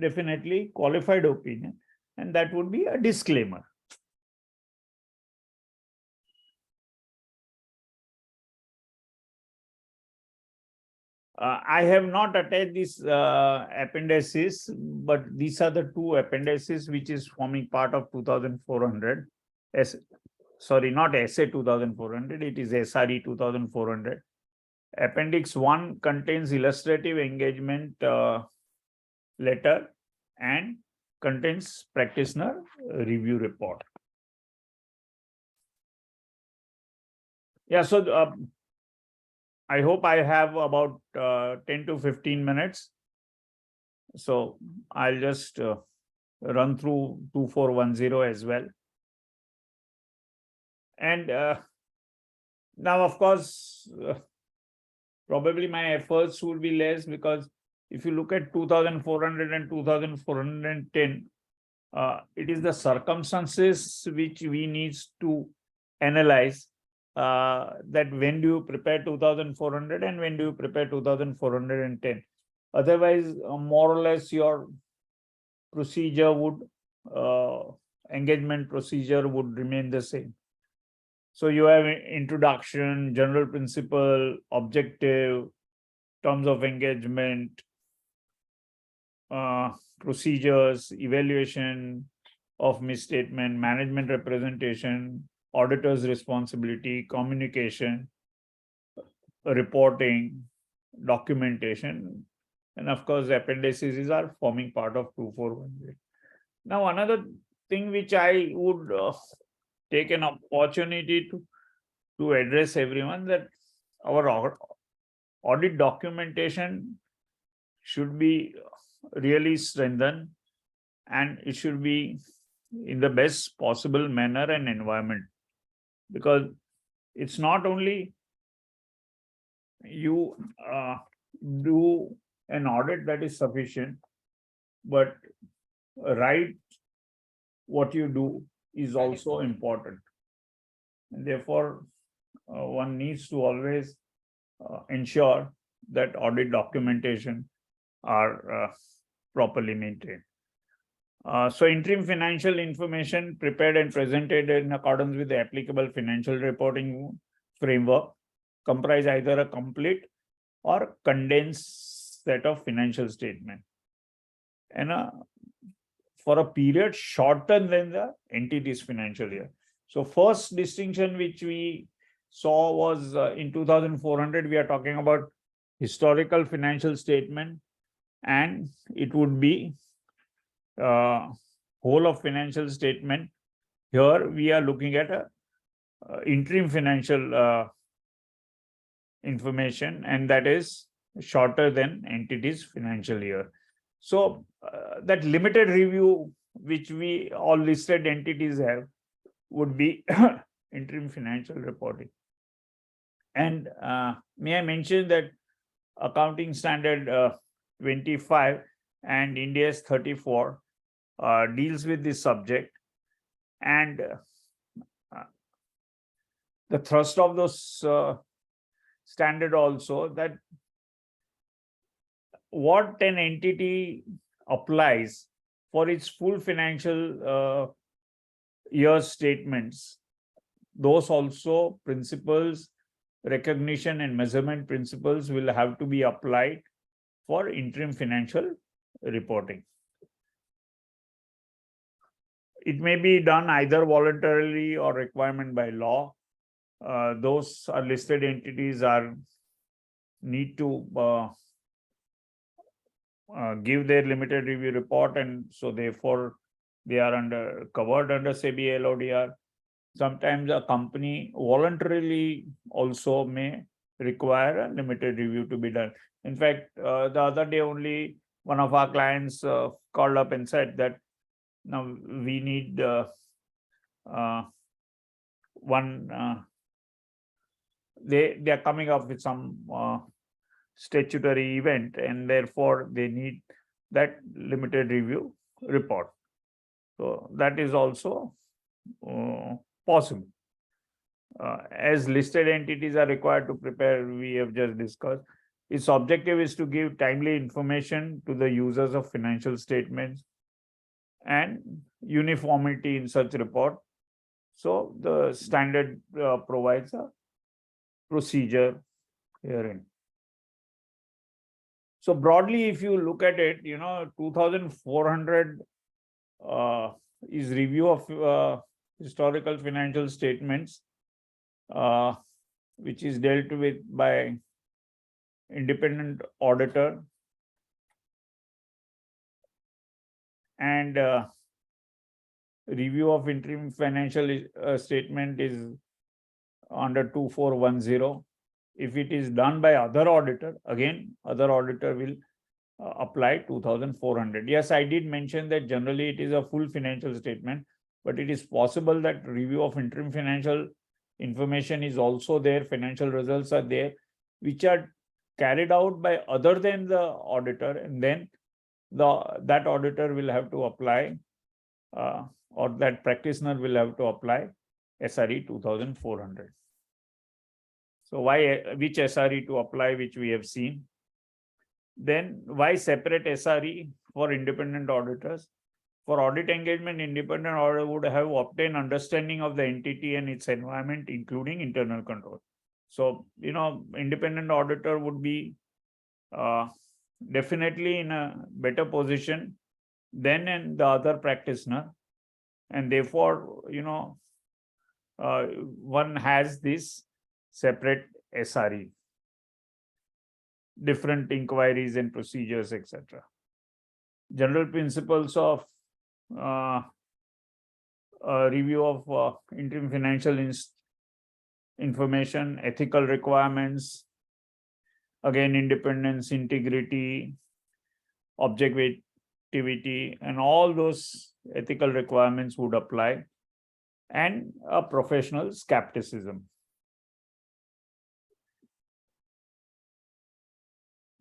definitely qualified opinion, and that would be a disclaimer. I have not attached this appendices, but these are the two appendices which is forming part of 2400. Sorry, not essay 2400, it is SRE 2400. Appendix 1 contains illustrative engagement letter and contains practitioner review report. Yeah, so I hope I have about 10 to 15 minutes. So I'll just run through 2410 as well. And now, of course, probably my efforts will be less, because if you look at 2400 and 2410, it is the circumstances which we need to analyze, that when do you prepare 2400 and when do you prepare 2410. Otherwise, more or less your procedure would, engagement procedure would remain the same. So you have introduction, general principle, objective, terms of engagement, procedures, evaluation of misstatement, management representation, auditor's responsibility, communication, reporting, documentation, and of course, appendices are forming part of 2410. Now, another thing which I would take an opportunity to address everyone, that our audit documentation should be really strengthened, and it should be in the best possible manner and environment, because it's not only you do an audit that is sufficient, but write what you do is also important. And therefore, one needs to always ensure that audit documentation are properly maintained. So interim financial information prepared and presented in accordance with the applicable financial reporting framework comprise either a complete or condensed set of financial statement, and for a period shorter than the entity's financial year. So first distinction which we saw was in 2400, we are talking about historical financial statement, and it would be whole of financial statement. Here we are looking at a interim financial information, and that is shorter than entity's financial year. So that limited review which we all listed entities have would be interim financial reporting. And may I mention that accounting standard 25 and India's 34 deals with this subject, and the thrust of those standard also, that what an entity applies for its full financial year statements, those also principles, recognition and measurement principles will have to be applied for interim financial reporting. It may be done either voluntarily or requirement by law. Those are listed entities are need to give their limited review report, and so therefore they are covered under SEBI LODR. Sometimes a company voluntarily also may require a limited review to be done. In fact, the other day only one of our clients called up and said that now we need one. They are coming up with some statutory event, and therefore they need that limited review report. So that is also possible. As listed entities are required to prepare, we have just discussed. Its objective is to give timely information to the users of financial statements and uniformity in such report. So the standard provides a procedure herein. So broadly, if you look at it, 2,400 is review of historical financial statements, which is dealt with by independent auditor, and review of interim financial statement is under 2410. If it is done by other auditor, again, other auditor will apply 2,400. Yes, I did mention that generally it is a full financial statement, but it is possible that review of interim financial information is also there, financial results are there, which are carried out by other than the auditor, and then that auditor will have to apply or that practitioner will have to apply SRE 2,400. So which SRE to apply, which we have seen. Then why separate SRE for independent auditors? For audit engagement, independent auditor would have obtained understanding of the entity and its environment, including internal control. So, independent auditor would be definitely in a better position than the other practitioner. And therefore, one has this separate SRE, different inquiries and procedures, etc. General principles of review of interim financial information, ethical requirements, again, independence, integrity, objectivity, and all those ethical requirements would apply, and a professional skepticism.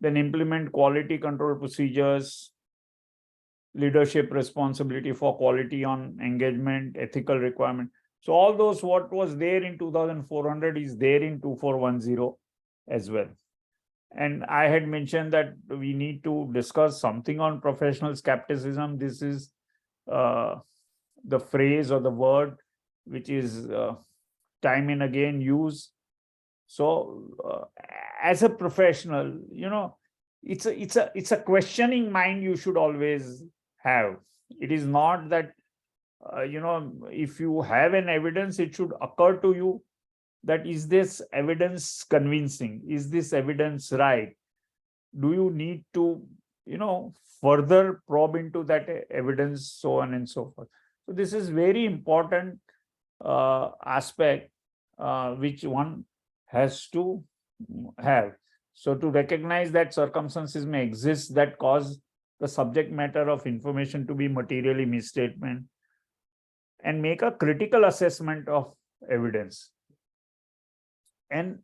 Then implement quality control procedures, leadership responsibility for quality on engagement, ethical requirement. So all those what was there in 2,400 is there in 2410 as well. And I had mentioned that we need to discuss something on professional skepticism. This is the phrase or the word which is time and again used. So as a professional, it's a questioning mind you should always have. It is not that if you have an evidence, it should occur to you that is this evidence convincing? Is this evidence right? Do you need to, further probe into that evidence, so on and so forth. So this is very important aspect which one has to have. So to recognize that circumstances may exist that cause the subject matter of information to be materially misstatement, and make a critical assessment of evidence, and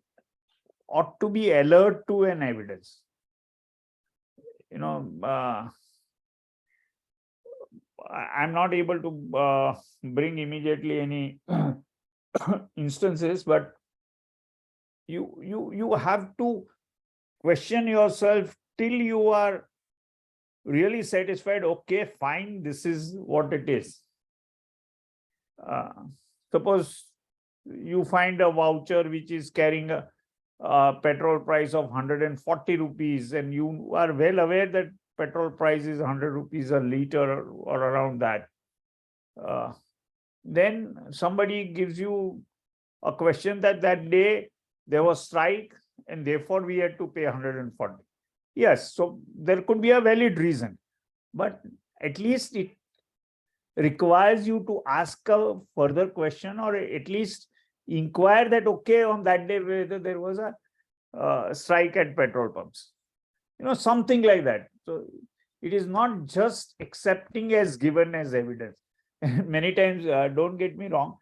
ought to be alert to an evidence. I'm not able to bring immediately any instances, but you have to question yourself till you are really satisfied, okay, fine, this is what it is. Suppose you find a voucher which is carrying a petrol price of 140 rupees, and you are well aware that petrol price is 100 rupees a liter or around that. Then somebody gives you a question that day there was strike and therefore we had to pay 140. Yes, so there could be a valid reason, but at least it requires you to ask a further question, or at least inquire that, okay, on that day whether there was a strike at petrol pumps, something like that. So it is not just accepting as given as evidence. Many times, don't get me wrong,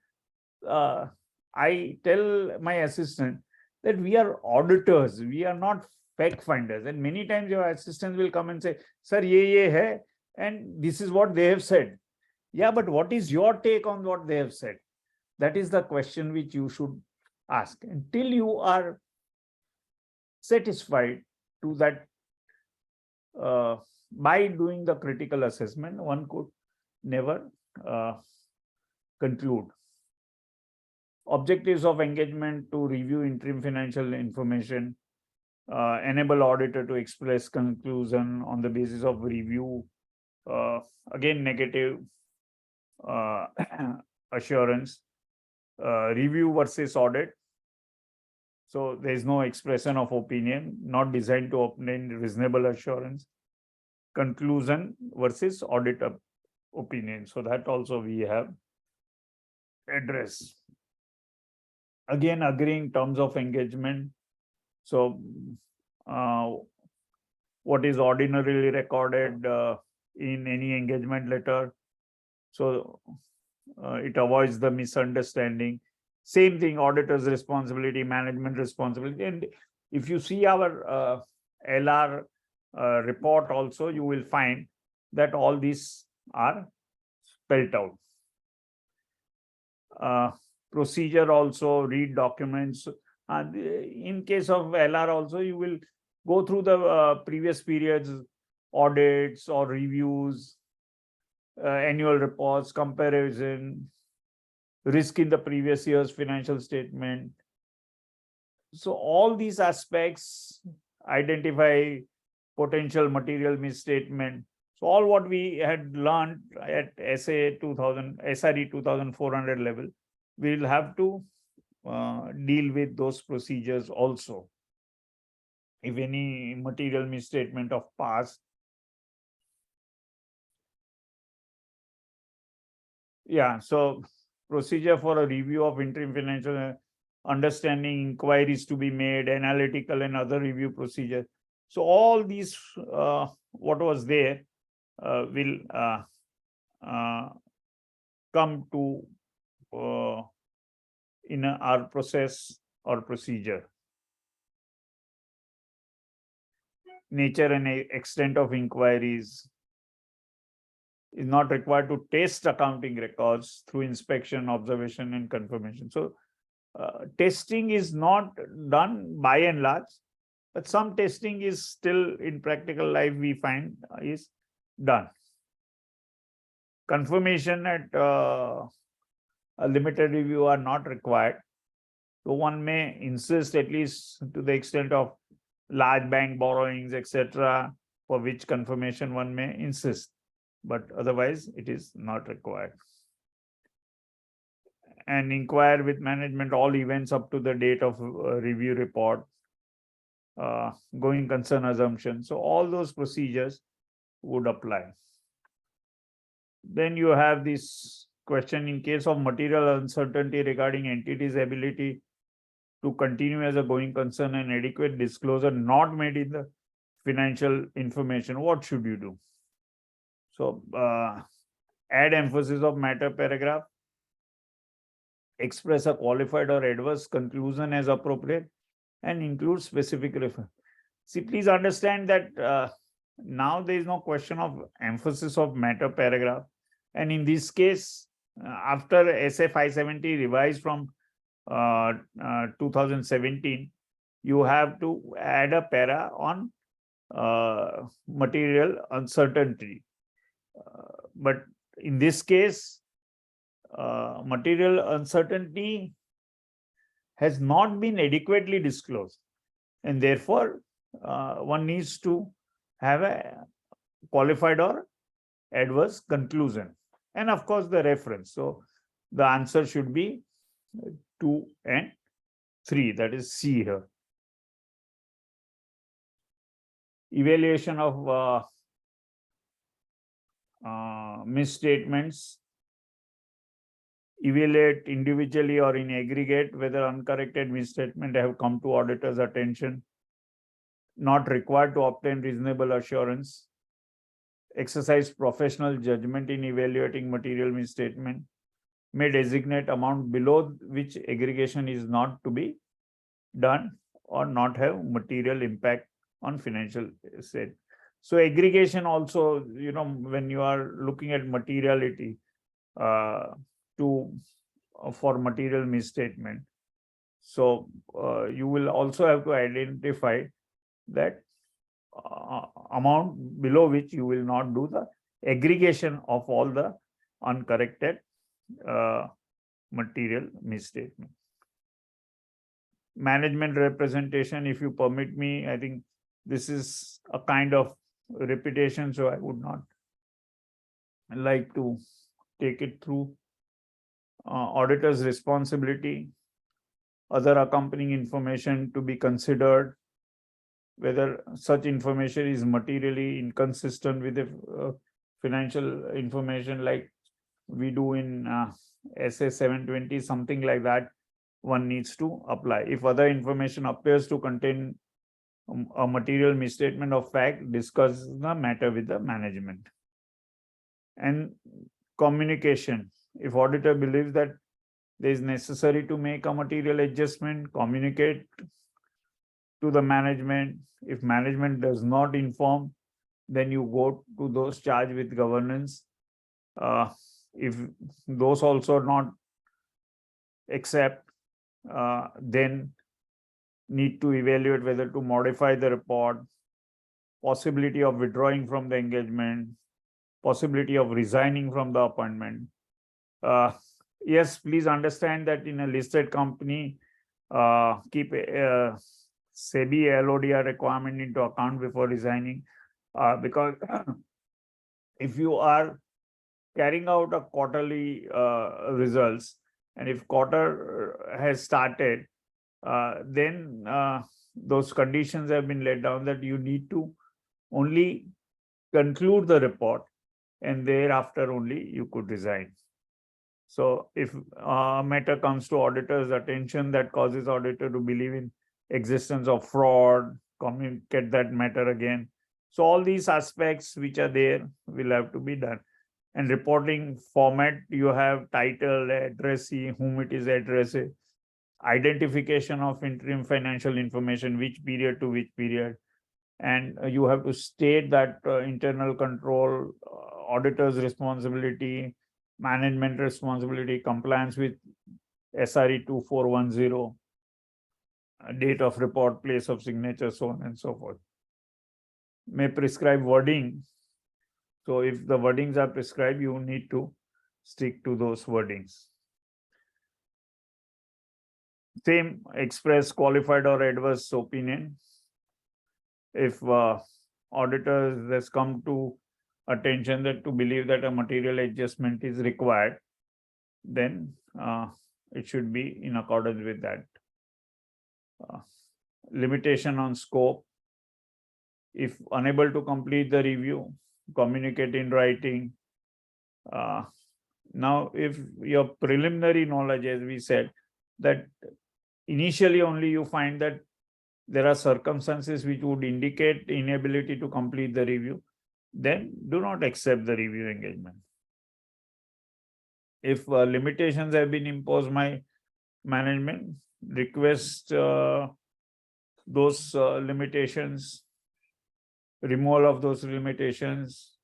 I tell my assistant that we are auditors, we are not fact finders. And many times your assistants will come and say, sir, ye hai, and this is what they have said. Yeah, but what is your take on what they have said? That is the question which you should ask. Until you are satisfied to that, by doing the critical assessment, one could never conclude. Objectives of engagement: to review interim financial information, enable auditor to express conclusion on the basis of review. Again, negative assurance, review versus audit. So there is no expression of opinion, not designed to obtain reasonable assurance. Conclusion versus audit opinion. So that also we have addressed. Again, agreeing terms of engagement. So what is ordinarily recorded in any engagement letter. So it avoids the misunderstanding. Same thing, auditor's responsibility, management responsibility. And if you see our LR report also, you will find that all these are spelled out. Procedure also, read documents. And in case of LR also, you will go through the previous periods, audits or reviews, annual reports, comparison, risk in the previous year's financial statement. So all these aspects, identify potential material misstatement. So all what we had learned at SRE 2400 level, we will have to deal with those procedures also. If any material misstatement of past. Yeah, so procedure for a review of interim financial understanding, inquiries to be made, analytical and other review procedures. So all these, what was there, will come to in our process or procedure. Nature and extent of inquiries. Is not required to test accounting records through inspection, observation, and confirmation. So testing is not done by and large, but some testing is still in practical life we find is done. Confirmation at a limited review are not required. So one may insist, at least to the extent of large bank borrowings, etc., for which confirmation one may insist, but otherwise it is not required. And inquire with management all events up to the date of review report, going concern assumption. So all those procedures would apply. Then you have this question: in case of material uncertainty regarding entity's ability to continue as a going concern and adequate disclosure not made in the financial information, what should you do? So add emphasis of matter paragraph, express a qualified or adverse conclusion as appropriate, and include specific reference. See, please understand that now there is no question of emphasis of matter paragraph. And in this case, after SA 570 revised from 2017, you have to add a para on material uncertainty. But in this case, material uncertainty has not been adequately disclosed, and therefore one needs to have a qualified or adverse conclusion, and of course the reference. So the answer should be 2 and 3, that is C here. Evaluation of misstatements. Evaluate individually or in aggregate whether uncorrected misstatement have come to auditor's attention. Not required to obtain reasonable assurance. Exercise professional judgment in evaluating material misstatement. May designate amount below which aggregation is not to be done or not have material impact on financial state. So aggregation also, when you are looking at materiality for material misstatement, so you will also have to identify that amount below which you will not do the aggregation of all the uncorrected material misstatement. Management representation, if you permit me, I think this is a kind of repetition, so I would not like to take it through. Auditor's responsibility, other accompanying information to be considered, whether such information is materially inconsistent with the financial information like we do in SA 720, something like that, one needs to apply. If other information appears to contain a material misstatement of fact, discuss the matter with the management. And communication. If auditor believes that it is necessary to make a material adjustment, communicate to the management. If management does not inform, then you go to those charged with governance. If those also not accept, then need to evaluate whether to modify the report, possibility of withdrawing from the engagement, possibility of resigning from the appointment. Yes, please understand that in a listed company, keep SEBI LODR requirement into account before resigning, because if you are carrying out a quarterly results, and if quarter has started, then those conditions have been laid down that you need to only conclude the report, and thereafter only you could resign. So if a matter comes to auditor's attention that causes auditor to believe in existence of fraud, communicate that matter again. So all these aspects which are there will have to be done. And reporting format, you have title, addressee, whom it is addressed, identification of interim financial information, which period to which period. And you have to state that internal control, auditor's responsibility, management responsibility, compliance with SRE 2410, date of report, place of signature, so on and so forth. May prescribe wording. So if the wordings are prescribed, you need to stick to those wordings. Same, express qualified or adverse opinion. If auditors has come to attention that to believe that a material adjustment is required, then it should be in accordance with that. Limitation on scope. If unable to complete the review, communicate in writing. Now, if your preliminary knowledge, as we said, that initially only you find that there are circumstances which would indicate inability to complete the review, then do not accept the review engagement. If limitations have been imposed by management, request those limitations, removal of those limitations.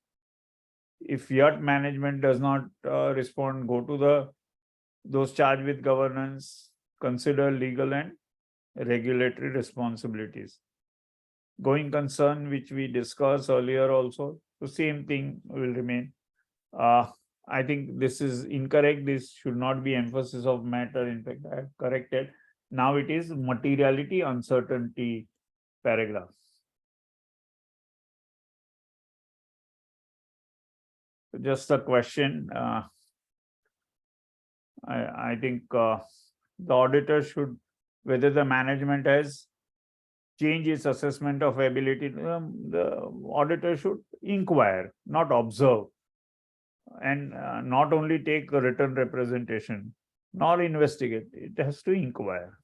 If yet management does not respond, go to those charged with governance, consider legal and regulatory responsibilities. Going concern, which we discussed earlier also, the same thing will remain. I think this is incorrect. This should not be emphasis of matter. In fact, I have corrected. Now it is materiality uncertainty paragraph. Just a question. I think the auditor should, whether the management has changed its assessment of ability, the auditor should inquire, not observe, and not only take a written representation, nor investigate. It has to inquire.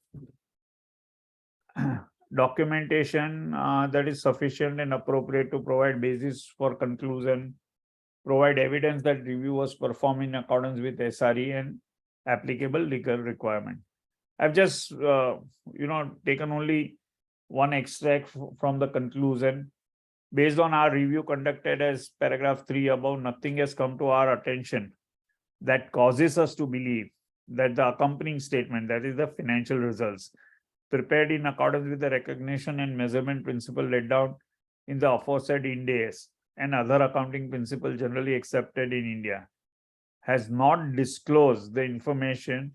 Documentation that is sufficient and appropriate to provide basis for conclusion, provide evidence that review was performed in accordance with SRE and applicable legal requirement. I've just taken only one extract from the conclusion. Based on our review conducted as paragraph 3 above, nothing has come to our attention that causes us to believe that the accompanying statement, that is the financial results, prepared in accordance with the recognition and measurement principle laid down in the aforesaid Ind AS and other accounting principles generally accepted in India, has not disclosed the information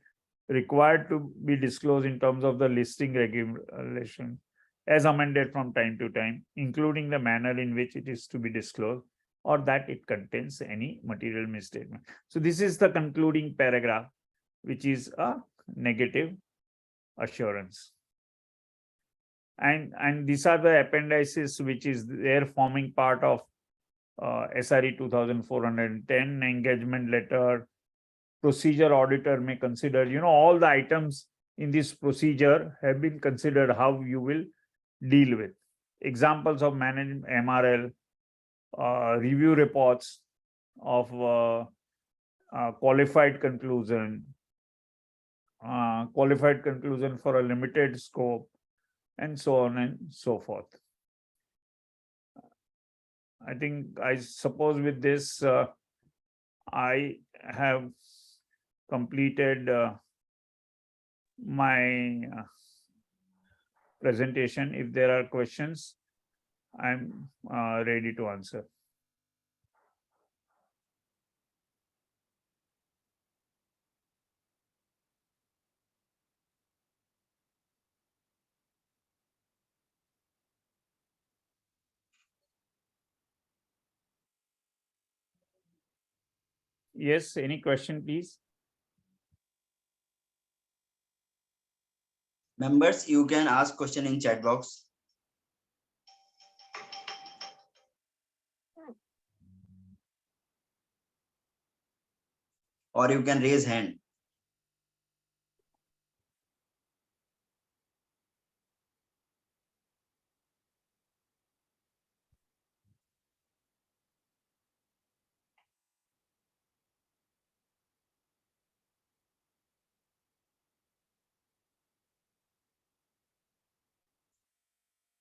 required to be disclosed in terms of the listing regulation as amended from time to time, including the manner in which it is to be disclosed, or that it contains any material misstatement. So this is the concluding paragraph, which is a negative assurance. And these are the appendices which is there forming part of SRE 2410, engagement letter, procedure auditor may consider, all the items in this procedure have been considered how you will deal with. Examples of management MRL, review reports of qualified conclusion for a limited scope, and so on and so forth. I suppose with this, I have completed my presentation. If there are questions, I'm ready to answer. Yes, any question, please? Members, you can ask question in chat box. Or you can raise hand.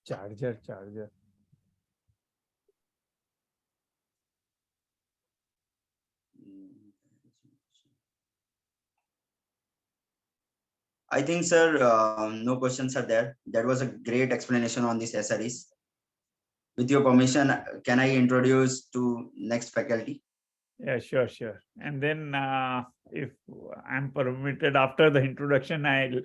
Charger. I think, sir, no questions are there. That was a great explanation on this SREs. With your permission, can I introduce to next faculty? Yeah, sure. And then if I'm permitted after the introduction, I'll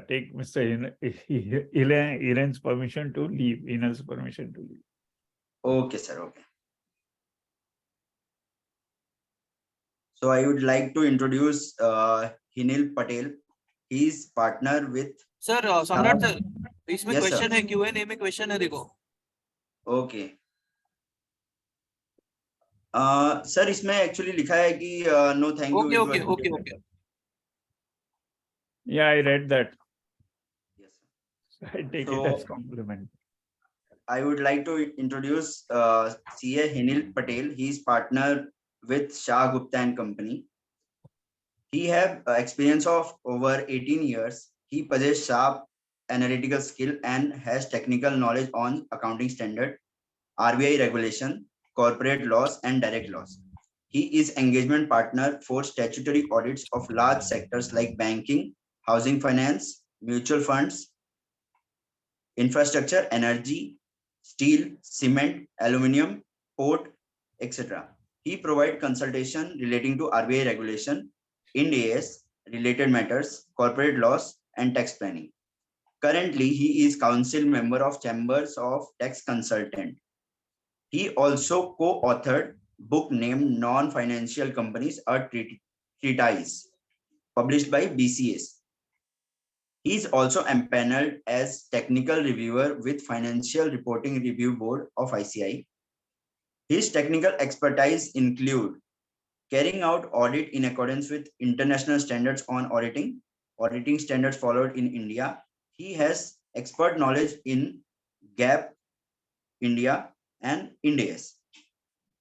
take Mr. Hiren's permission to leave. Hinel's permission to leave. Okay, sir. Okay. So I would like to introduce Heneel Patel. He is partner with. Sir सम्राट sir इसमें Yes, question sir. है Q&A में question है देखो. Okay sir इसमें actually लिखा है कि no thank you. Okay. Yeah, I read that. Yes, sir. I take it as compliment. I would like to introduce CA Heneel Patel. He is partner with Shah Gupta and Company. He have experience of over 18 years. He possesses sharp analytical skill and has technical knowledge on accounting standard, RBI regulation, corporate laws, and direct laws. He is engagement partner for statutory audits of large sectors like banking, housing finance, mutual funds, infrastructure, energy, steel, cement, aluminium, port, etc. He provides consultation relating to RBI regulation, Ind AS, related matters, corporate laws, and tax planning. Currently, he is council member of Chambers of Tax Consultant. He also co-authored book named Non-Financial Companies, a Treatise, published by BCS. He is also empaneled as technical reviewer with Financial Reporting Review Board of ICI. His technical expertise include carrying out audit in accordance with international standards on auditing standards followed in India. He has expert knowledge in GAAP, India, and Ind AS,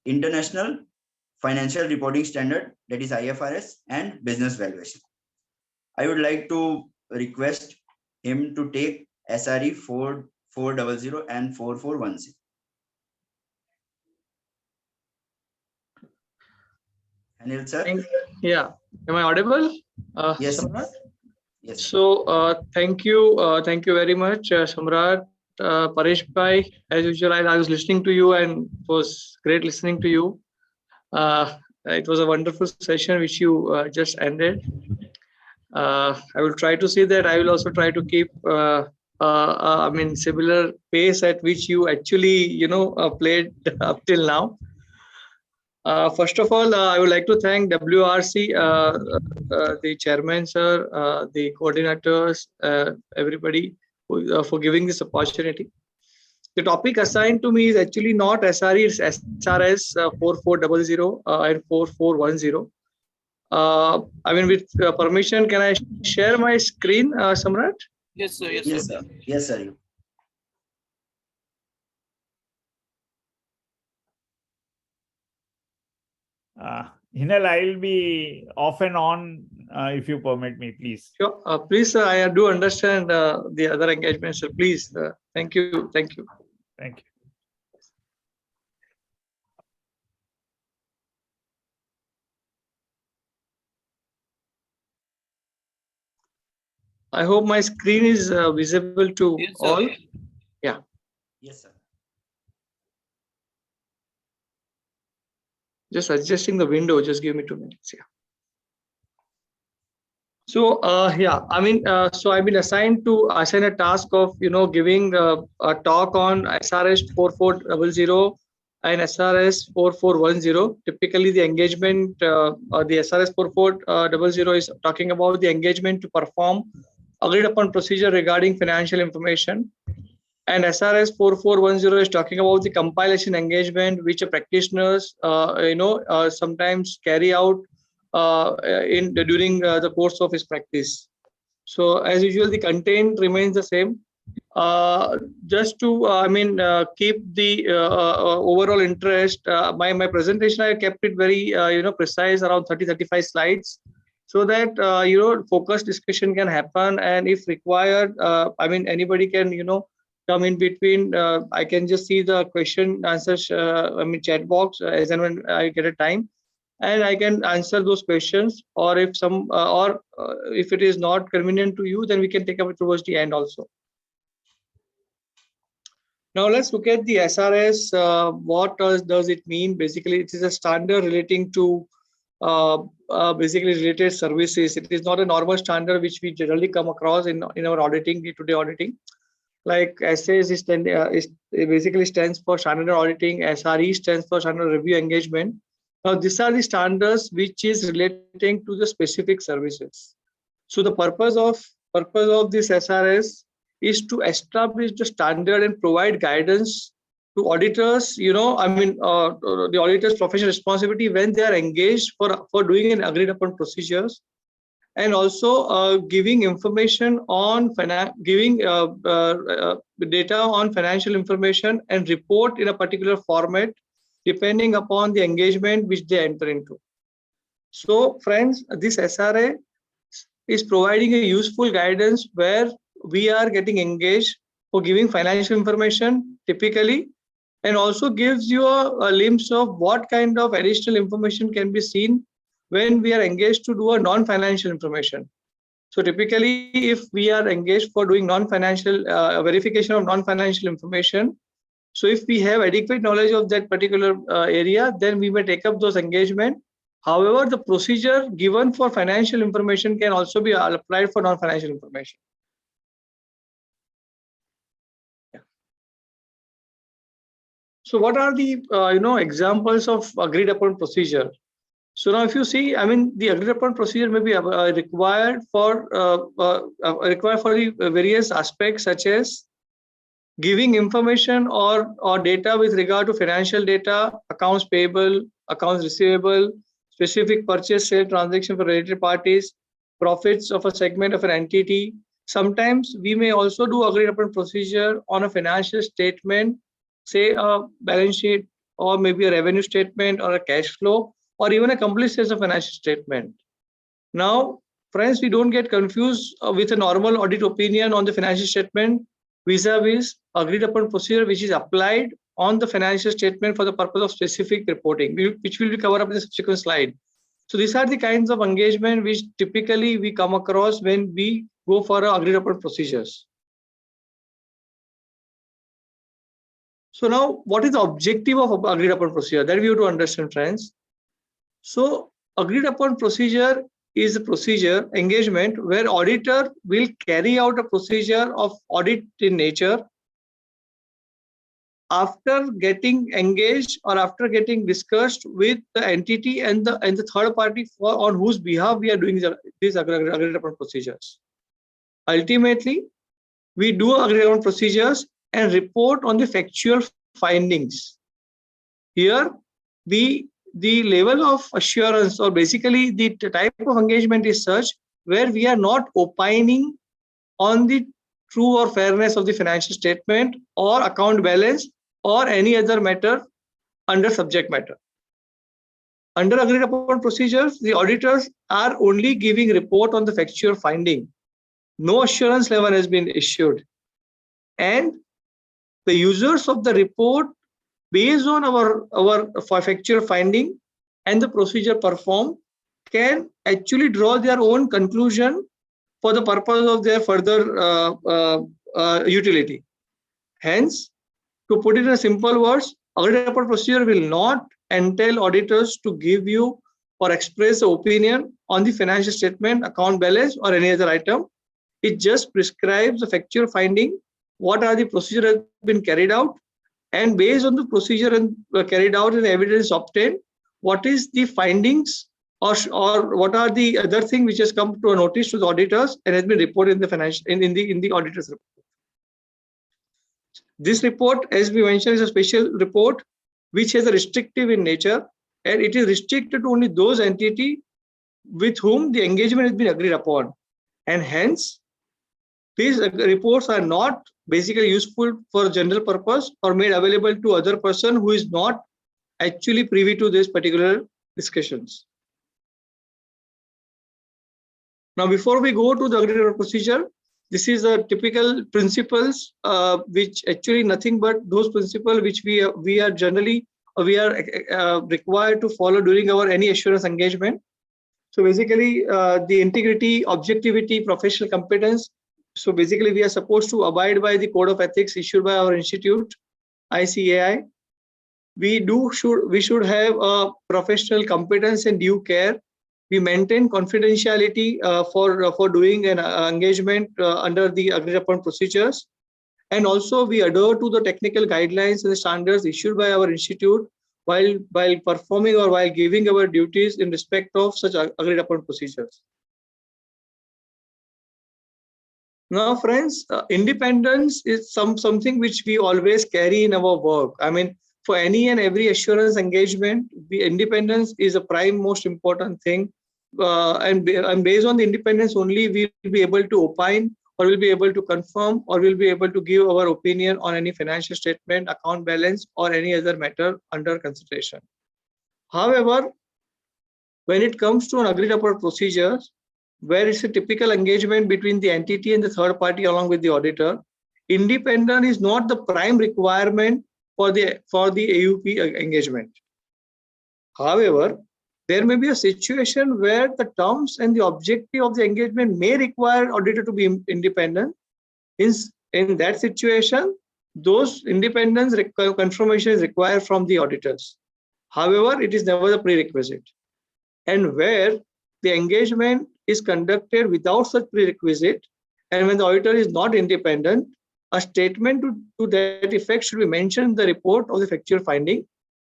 International Financial Reporting Standard, that is IFRS, and business valuation. I would like to request him to take SRE 4400 and 4410. Heneel sir? Yeah, am I audible? Yes. Samrat? Yes. So thank you very much, Samrat. Paresh Bhai, as usual, I was listening to you and it was great listening to you. It was a wonderful session which you just ended. I will try to see that I will also try to keep similar pace at which you actually played up till now. First of all, I would like to thank WRC, the chairman, sir, the coordinators, everybody for giving this opportunity. The topic assigned to me is actually not SRE, it's SRS 4400 and 4410. With permission, can I share my screen, Samrat? Yes, sir. Yes, Yes, sir. sir. Yes, sir. Heneel, I'll be off and on if you permit me, please. Sure. Please, sir, I do understand the other engagements. So please, thank you. Thank you. Thank you. I hope my screen is visible to Yes, sir. all. Yes, sir. Just adjusting the window. Just give me 2 minutes. Yeah. So so I've been assigned to assign a task of giving a talk on SRS 4400 and SRS 4410. Typically, the engagement, the SRS 4400 is talking about the engagement to perform agreed upon procedure regarding financial information. And SRS 4410 is talking about the compilation engagement, which practitioners, sometimes carry out during the course of his practice. So as usual, the content remains the same. Just to keep the overall interest, my presentation, I kept it very precise, around 30-35 slides, so that focused discussion can happen, and if required, anybody can come in between. I can just see the question answers chat box as and when I get a time, and I can answer those questions, or if if it is not convenient to you, then we can take up it towards the end also. Now let's look at the SRS. What does it mean? Basically, it is a standard relating to basically related services. It is not a normal standard which we generally come across in our auditing, day-to-day auditing. Like SAS is basically stands for standard auditing. SRE stands for standard review engagement. Now these are the standards which is relating to the specific services. So the purpose of this SRS is to establish the standard and provide guidance to auditors. The auditor's professional responsibility when they are engaged for doing an agreed upon procedures, and also giving information on giving data on financial information and report in a particular format depending upon the engagement which they enter into. So friends, this SRA is providing a useful guidance where we are getting engaged for giving financial information typically, and also gives you a glimpse of what kind of additional information can be seen when we are engaged to do a non-financial information. So typically, if we are engaged for doing non-financial verification of non-financial information, So if we have adequate knowledge of that particular area, then we may take up those engagement. However, the procedure given for financial information can also be applied for non-financial information. Yeah. So what are the examples of agreed upon procedure? So now if you see, I mean, the agreed upon procedure may be required for the various aspects, such as giving information or data with regard to financial data, accounts payable, accounts receivable, specific purchase sale transaction for related parties, profits of a segment of an entity. Sometimes we may also do agreed upon procedure on a financial statement, say a balance sheet, or maybe a revenue statement or a cash flow, or even a complete set of financial statement. Now, friends, we don't get confused with a normal audit opinion on the financial statement vis-a-vis agreed upon procedure which is applied on the financial statement for the purpose of specific reporting, which will be covered up in the subsequent slide. So these are the kinds of engagement which typically we come across when we go for agreed upon procedures. So now, what is the objective of agreed upon procedure? That we have to understand, friends. So agreed upon procedure is a procedure engagement where auditor will carry out a procedure of audit in nature after getting engaged or after getting discussed with the entity and the third party on whose behalf we are doing these agreed upon procedures. Ultimately, we do agreed upon procedures and report on the factual findings. Here, the level of assurance, or basically the type of engagement, is such where we are not opining on the true or fairness of the financial statement or account balance or any other matter under subject matter. Under agreed upon procedures, the auditors are only giving report on the factual finding. No assurance level has been issued. And the users of the report, based on our factual finding and the procedure performed, can actually draw their own conclusion for the purpose of their further utility. Hence, to put it in simple words, agreed upon procedure will not entail auditors to give you or express an opinion on the financial statement, account balance, or any other item. It just prescribes the factual finding, what are the procedure has been carried out, and based on the procedure and carried out and evidence obtained, what is the findings or what are the other things which has come to a notice to the auditors and has been reported in the financial in the auditor's report. This report, as we mentioned, is a special report which has a restrictive in nature, and it is restricted to only those entities with whom the engagement has been agreed upon, and hence these reports are not basically useful for general purpose or made available to other person who is not actually privy to this particular discussions. Now, before we go to the agreed upon procedure, this is a typical principles, which actually nothing but those principles which we are generally required to follow during our any assurance engagement. So basically, the integrity, objectivity, professional competence. So basically, we are supposed to abide by the code of ethics issued by our institute, ICAI. We should have a professional competence and due care. We maintain confidentiality for doing an engagement under the agreed upon procedures, and also we adhere to the technical guidelines and the standards issued by our institute while performing or while giving our duties in respect of such agreed upon procedures. Now, friends, independence is something which we always carry in our work. I mean, for any and every assurance engagement, the independence is a prime most important thing. And based on the independence only, we will be able to opine, or will be able to confirm, or will be able to give our opinion on any financial statement, account balance, or any other matter under consideration. However, when it comes to an agreed upon procedure, where it's a typical engagement between the entity and the third party along with the auditor, independence is not the prime requirement for the AUP engagement. However, there may be a situation where the terms and the objective of the engagement may require auditor to be independent. In that situation, those independence confirmation is required from the auditors. However, it is never the prerequisite. And where the engagement is conducted without such prerequisite, and when the auditor is not independent, a statement to that effect should be mentioned in the report of the factual finding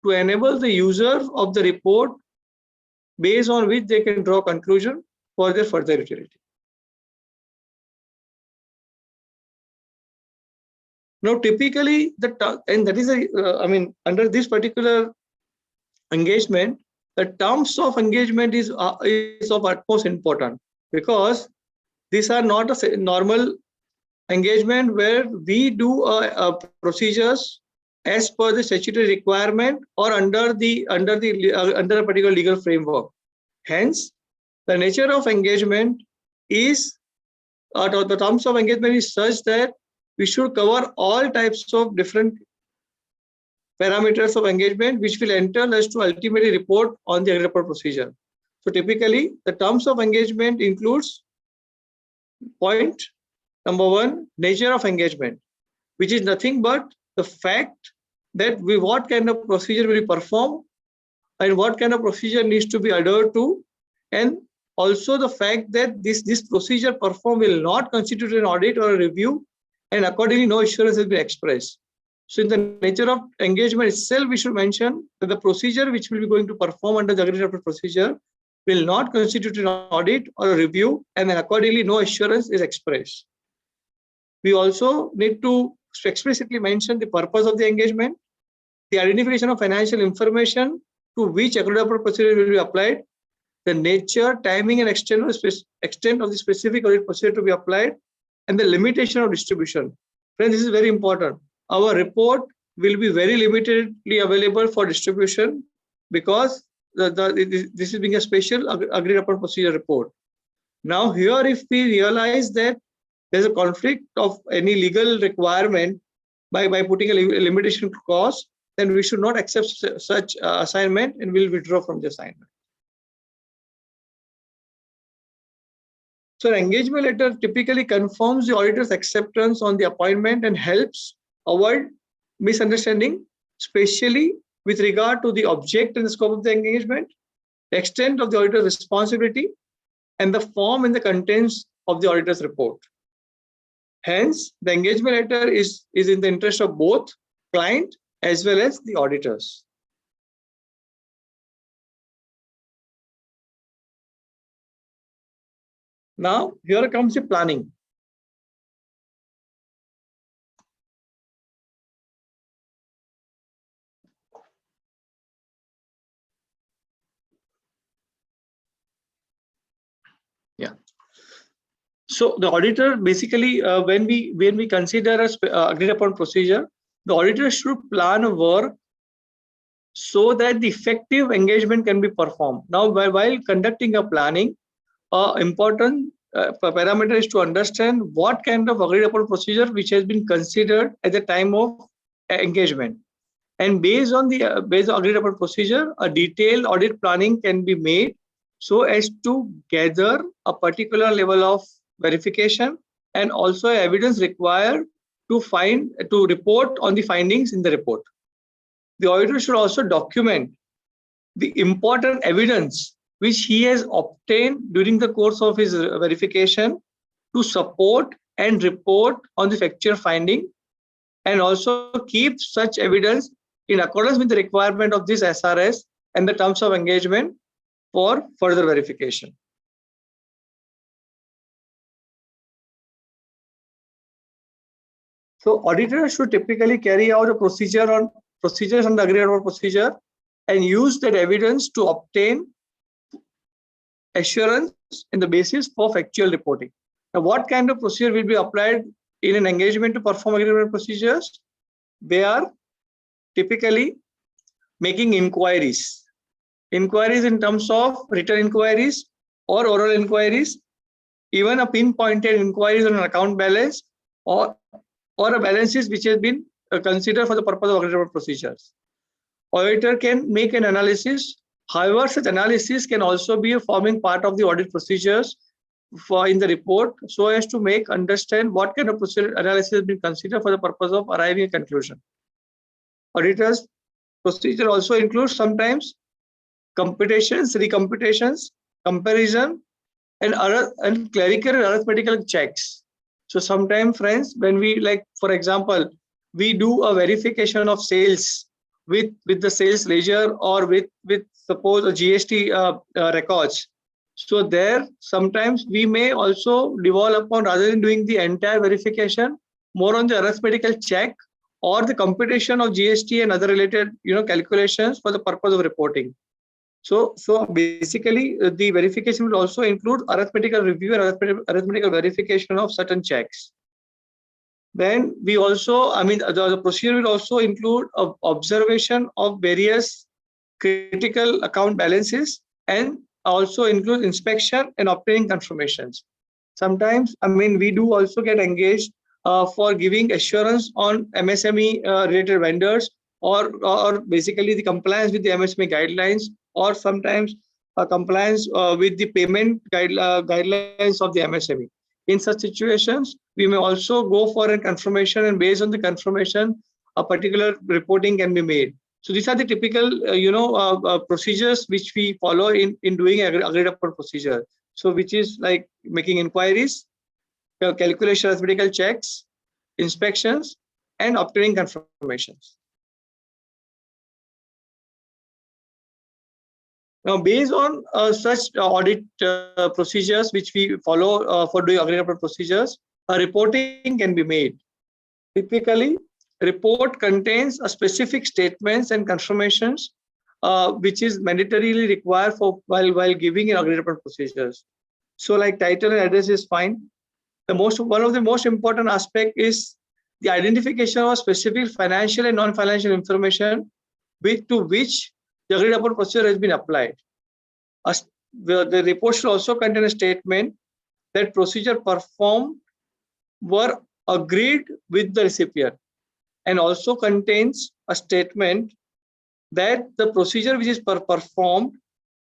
to enable the user of the report based on which they can draw conclusion for their further utility. Now, typically, and that is under this particular engagement, the terms of engagement is of utmost importance, because these are not a normal engagement where we do procedures as per the statutory requirement or under a particular legal framework. Hence, the nature of engagement is, the terms of engagement is such that we should cover all types of different parameters of engagement, which will entail us to ultimately report on the report procedure. So typically, the terms of engagement includes point number one, nature of engagement, which is nothing but the fact that what kind of procedure will be performed and what kind of procedure needs to be adhered to, and also the fact that this procedure performed will not constitute an audit or a review, and accordingly no assurance has been expressed. So in the nature of engagement itself, we should mention that the procedure which will be going to perform under the agreed report procedure will not constitute an audit or a review, and then accordingly no assurance is expressed. We also need to explicitly mention the purpose of the engagement, the identification of financial information to which agreed report procedure will be applied, the nature, timing, and extent of the specific audit procedure to be applied, and the limitation of distribution. Friends, this is very important. Our report will be very limitedly available for distribution because this is being a special agreed upon procedure report. Now here, if we realize that there's a conflict of any legal requirement by putting a limitation clause, then we should not accept such assignment and will withdraw from the assignment. So an engagement letter typically confirms the auditor's acceptance on the appointment and helps avoid misunderstanding, especially with regard to the object and the scope of the engagement, the extent of the auditor's responsibility, and the form and the contents of the auditor's report. Hence, the engagement letter is in the interest of both client as well as the auditors. Now, here comes the planning. Yeah. So the auditor basically, when we consider a agreed upon procedure, the auditor should plan a work so that the effective engagement can be performed. Now, while conducting a planning, important parameter is to understand what kind of agreed upon procedure which has been considered at the time of engagement. And based on agreed upon procedure, a detailed audit planning can be made so as to gather a particular level of verification and also evidence required to report on the findings in the report. The auditor should also document the important evidence which he has obtained during the course of his verification to support and report on the factual finding, and also keep such evidence in accordance with the requirement of this SRS and the terms of engagement for further verification. So auditors should typically carry out a procedures on the agreed upon procedure and use that evidence to obtain assurance in the basis for factual reporting. Now, what kind of procedure will be applied in an engagement to perform agreed upon procedures? They are typically making inquiries in terms of written inquiries or oral inquiries, even a pinpointed inquiries on an account balance or a balances which has been considered for the purpose of agreed upon procedures. Auditor can make an analysis. However, such analysis can also be forming part of the audit procedures for in the report so as to understand what kind of procedure analysis has been considered for the purpose of arriving at conclusion. Auditors procedure also includes sometimes computations, recomputations, comparison, and clerical and arithmetical checks. So sometimes, friends, when we, like, for example, we do a verification of sales with the sales ledger or with suppose a GST records. So there sometimes we may also devolve upon, rather than doing the entire verification, more on the arithmetical check or the computation of GST and other related calculations for the purpose of reporting. So basically the verification will also include arithmetical review and arithmetical verification of certain checks. Then we also, the procedure will also include observation of various critical account balances and also include inspection and obtaining confirmations. Sometimes, we do also get engaged for giving assurance on MSME related vendors or basically the compliance with the MSME guidelines, or sometimes compliance with the payment guidelines of the MSME. In such situations, we may also go for a confirmation, and based on the confirmation, a particular reporting can be made. So these are the typical, procedures which we follow in doing agreed upon procedure. So which is like making inquiries, calculation, arithmetical checks, inspections, and obtaining confirmations. Now, based on such audit procedures which we follow for doing agreed upon procedures, a reporting can be made. Typically, report contains a specific statements and confirmations which is mandatorily required for while giving an agreed upon procedures. So, like title and address is fine. One of the most important aspect is the identification of specific financial and non-financial information to which the agreed upon procedure has been applied. The report should also contain a statement that procedure performed were agreed with the recipient, and also contains a statement that the procedure which is performed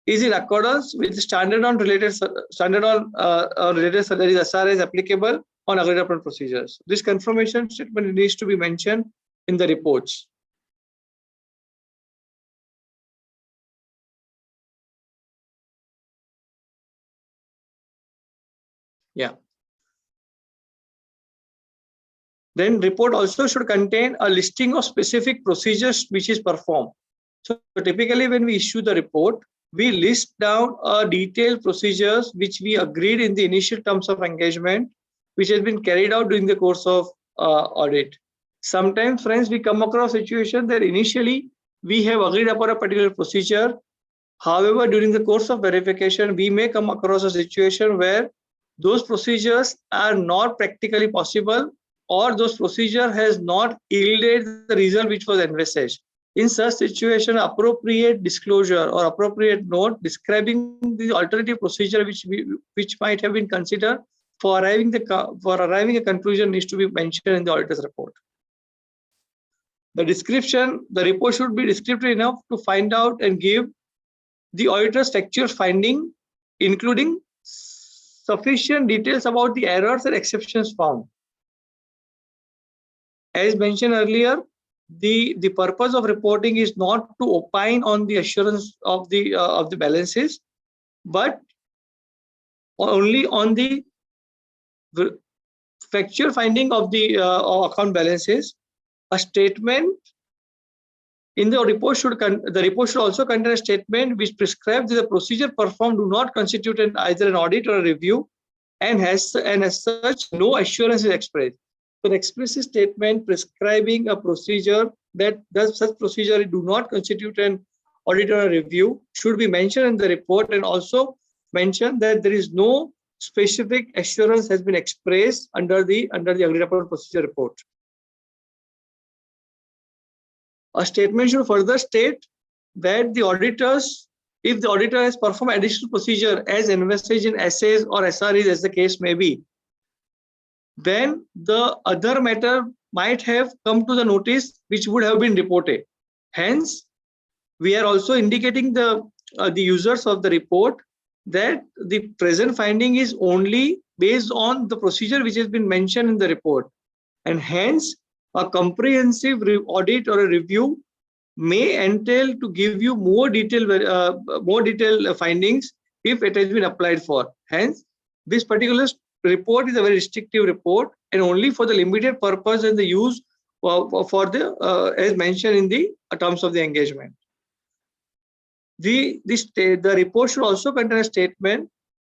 is in accordance with the standard on related that is SRS applicable on agreed upon procedures. This confirmation statement needs to be mentioned in the reports. Yeah. Then report also should contain a listing of specific procedures which is performed. So typically when we issue the report, we list down detailed procedures which we agreed in the initial terms of engagement, which has been carried out during the course of audit. Sometimes, friends, we come across a situation that initially we have agreed upon a particular procedure. However, during the course of verification, we may come across a situation where those procedures are not practically possible, or those procedure has not yielded the result which was envisaged. In such situation, appropriate disclosure or appropriate note describing the alternative procedure which might have been considered for arriving a conclusion needs to be mentioned in the auditor's report. The report should be descriptive enough to find out and give the auditor's factual finding, including sufficient details about the errors and exceptions found. As mentioned earlier, the purpose of reporting is not to opine on the assurance of the balances, but only on the factual finding of the account balances. A statement in the report should also contain a statement which prescribes that the procedure performed do not constitute either an audit or a review, and as such, no assurance is expressed. So, an explicit statement prescribing a procedure that such procedure do not constitute an audit or a review should be mentioned in the report, and also mention that there is no specific assurance has been expressed under the agreed upon procedure report. A statement should further state that if the auditor has performed additional procedure as envisaged in essays or SREs as the case may be, then the other matter might have come to the notice which would have been reported. Hence, we are also indicating the users of the report that the present finding is only based on the procedure which has been mentioned in the report, and hence a comprehensive audit or a review may entail to give you more detailed findings if it has been applied for. Hence, this particular report is a very restrictive report and only for the limited purpose and the use for the as mentioned in the terms of the engagement. The report should also contain a statement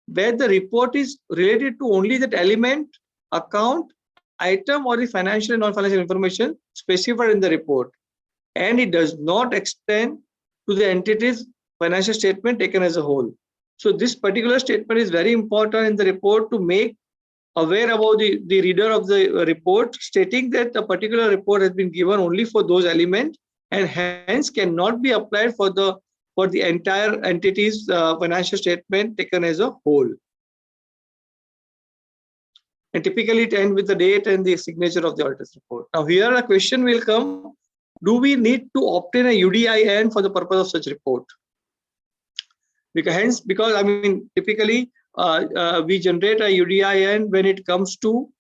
where the report is related to only that element, account, item, or the financial and non-financial information specified in the report, and it does not extend to the entity's financial statement taken as a whole. So this particular statement is very important in the report to make aware about the reader of the report, stating that a particular report has been given only for those elements and hence cannot be applied for the entire entity's financial statement taken as a whole. And typically it ends with the date and the signature of the auditor's report. Now here a question will come: do we need to obtain a UDIN for the purpose of such report? Because I mean, typically we generate a UDIN when it comes to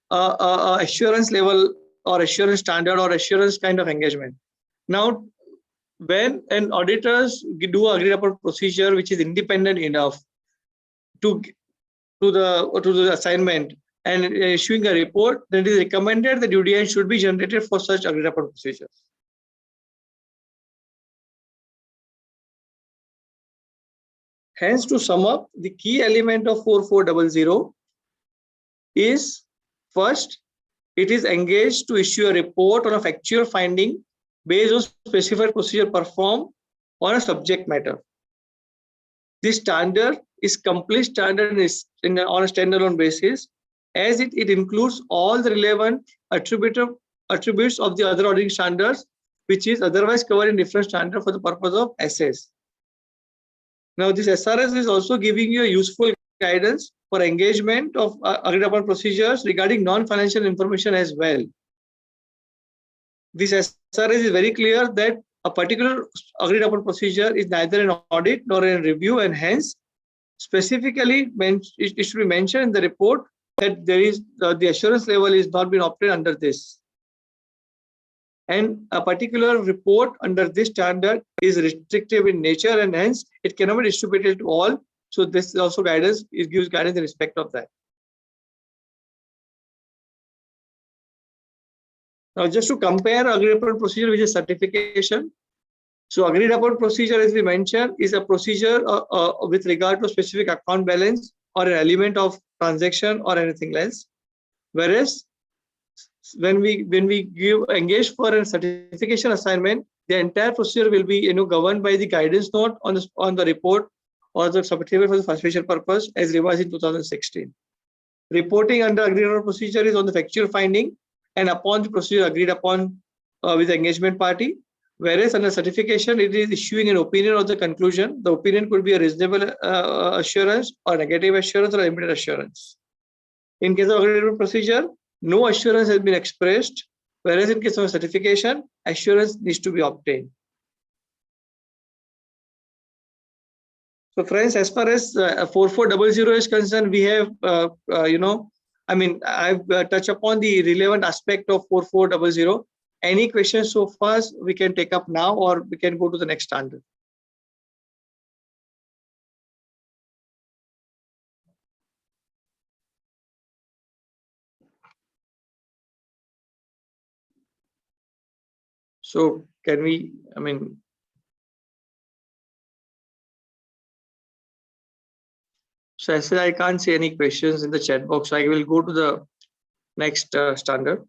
assurance level or assurance standard or assurance kind of engagement. Now, when an auditors do agreed upon procedure which is independent enough to the assignment and issuing a report, then it is recommended that UDIN should be generated for such agreed upon procedures. Hence, to sum up, the key element of 4400 is: first, it is engaged to issue a report on a factual finding based on specified procedure performed on a subject matter. This standard is complete standard on a standalone basis, as it includes all the relevant attributes of the other auditing standards, which is otherwise covered in different standard for the purpose of SS. Now, this SRS is also giving you a useful guidance for engagement of agreed upon procedures regarding non-financial information as well. This SRS is very clear that a particular agreed upon procedure is neither an audit nor a review, and hence specifically it should be mentioned in the report that there is the assurance level is not been obtained under this. And a particular report under this standard is restrictive in nature, and hence it cannot be distributed to all. So this is also guidance, it gives guidance in respect of that. Now, just to compare agreed upon procedure with a certification. So agreed upon procedure, as we mentioned, is a procedure with regard to specific account balance or an element of transaction or anything else. Whereas when we engage for a certification assignment, the entire procedure will be governed by the guidance note on the report or the certificate for the special purpose as revised in 2016. Reporting under agreed upon procedure is on the factual finding and upon the procedure agreed upon with the engagement party. Whereas under certification, it is issuing an opinion of the conclusion. The opinion could be a reasonable assurance or negative assurance or limited assurance. In case of agreed upon procedure, no assurance has been expressed, whereas in case of certification, assurance needs to be obtained. So friends, as far as 4400 is concerned, we have, I've touched upon the relevant aspect of 4400. Any questions so far we can take up now, or we can go to the next standard. So can we, so I said I can't see any questions in the chat box. So I will go to the next standard.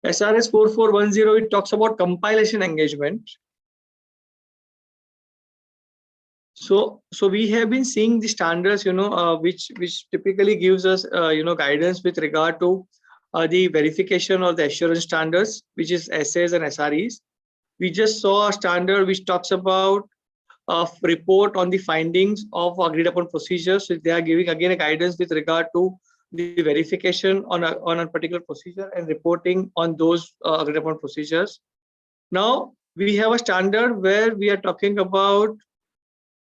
SRS 4410, it talks about compilation engagement. So we have been seeing the standards, which typically gives us, guidance with regard to the verification or the assurance standards, which is SAs and SREs. We just saw a standard which talks about a report on the findings of agreed upon procedures. So they are giving again a guidance with regard to the verification on a particular procedure and reporting on those agreed upon procedures. Now, we have a standard where we are talking about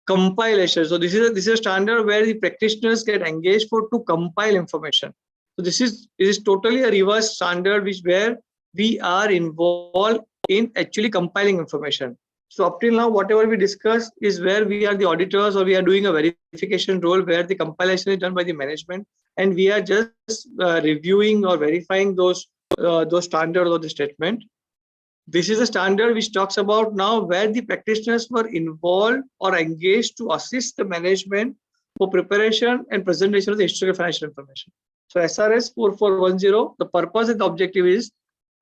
compilation. So this is a standard where the practitioners get engaged to compile information. So this is totally a reverse standard where we are involved in actually compiling information. So up till now, whatever we discuss is where we are the auditors, or we are doing a verification role where the compilation is done by the management, and we are just reviewing or verifying those standards or the statement. This is a standard which talks about now where the practitioners were involved or engaged to assist the management for preparation and presentation of the historical financial information. So SRS 4410, the purpose and the objective is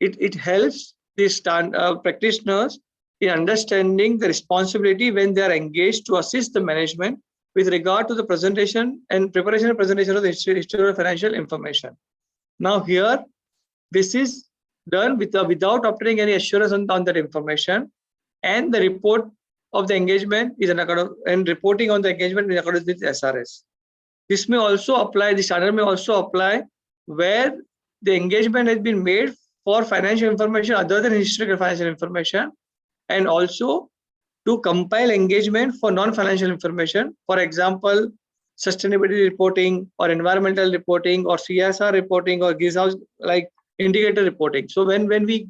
it helps the practitioners in understanding the responsibility when they are engaged to assist the management with regard to the presentation and preparation and presentation of the historical financial information. Now here, this is done without obtaining any assurance on that information, and the report of the engagement is an account and reporting on the engagement in accordance with SRS. This may also apply, the standard may also apply where the engagement has been made for financial information other than historical financial information, and also to compile engagement for non-financial information. For example, sustainability reporting or environmental reporting or CSR reporting or greenhouse like indicator reporting. So when we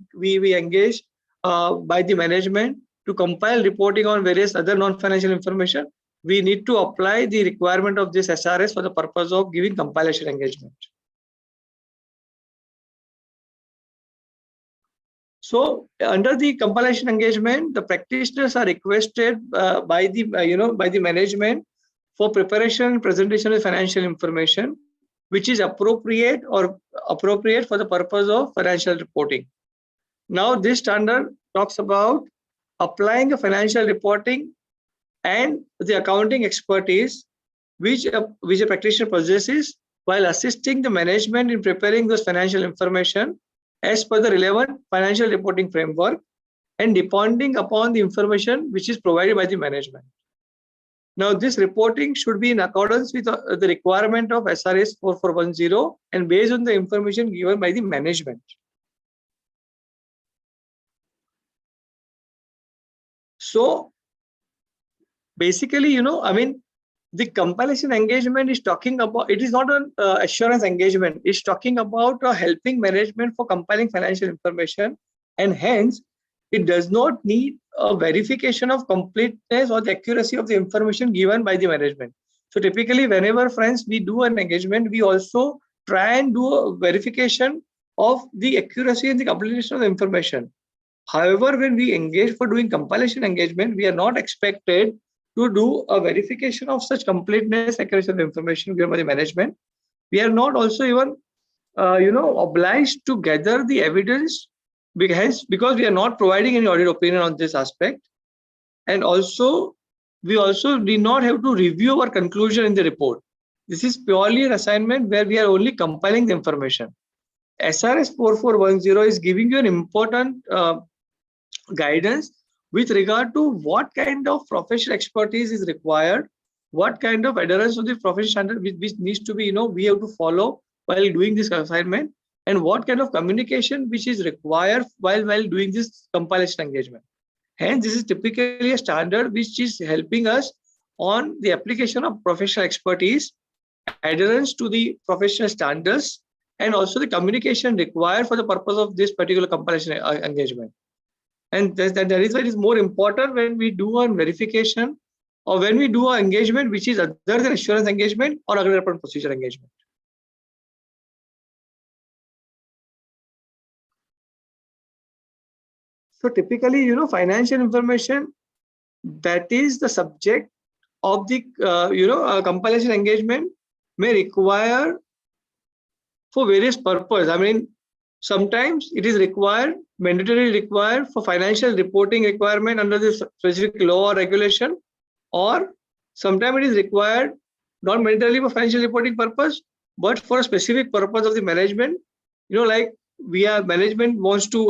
engage by the management to compile reporting on various other non-financial information, we need to apply the requirement of this SRS for the purpose of giving compilation engagement. So under the compilation engagement, the practitioners are requested by the management for preparation and presentation of financial information, which is appropriate for the purpose of financial reporting. Now, this standard talks about applying a financial reporting and the accounting expertise which a practitioner possesses while assisting the management in preparing those financial information as per the relevant financial reporting framework and depending upon the information which is provided by the management. Now, this reporting should be in accordance with the requirement of SRS 4410 and based on the information given by the management. So, basically, the compilation engagement is talking about, it is not an assurance engagement, it's talking about helping management for compiling financial information, and hence it does not need a verification of completeness or the accuracy of the information given by the management. So typically, whenever, friends, we do an engagement, we also try and do a verification of the accuracy and the completeness of the information. However, when we engage for doing compilation engagement, we are not expected to do a verification of such completeness, accuracy of the information given by the management. We are not also even, obliged to gather the evidence because we are not providing any audit opinion on this aspect. And also, we also do not have to review our conclusion in the report. This is purely an assignment where we are only compiling the information. SRS 4410 is giving you an important guidance with regard to what kind of professional expertise is required, what kind of adherence to the professional standard which needs to be, we have to follow while doing this assignment, and what kind of communication which is required while doing this compilation engagement. Hence, this is typically a standard which is helping us on the application of professional expertise, adherence to the professional standards, and also the communication required for the purpose of this particular compilation engagement. And that is why it is more important when we do a verification or when we do an engagement which is other than assurance engagement or agreed upon procedure engagement. So typically, financial information that is the subject of the compilation engagement may require for various purposes. Sometimes it is mandatorily required for financial reporting requirement under the specific law or regulation, or sometimes it is required not mandatorily for financial reporting purpose, but for a specific purpose of the management. Like management wants to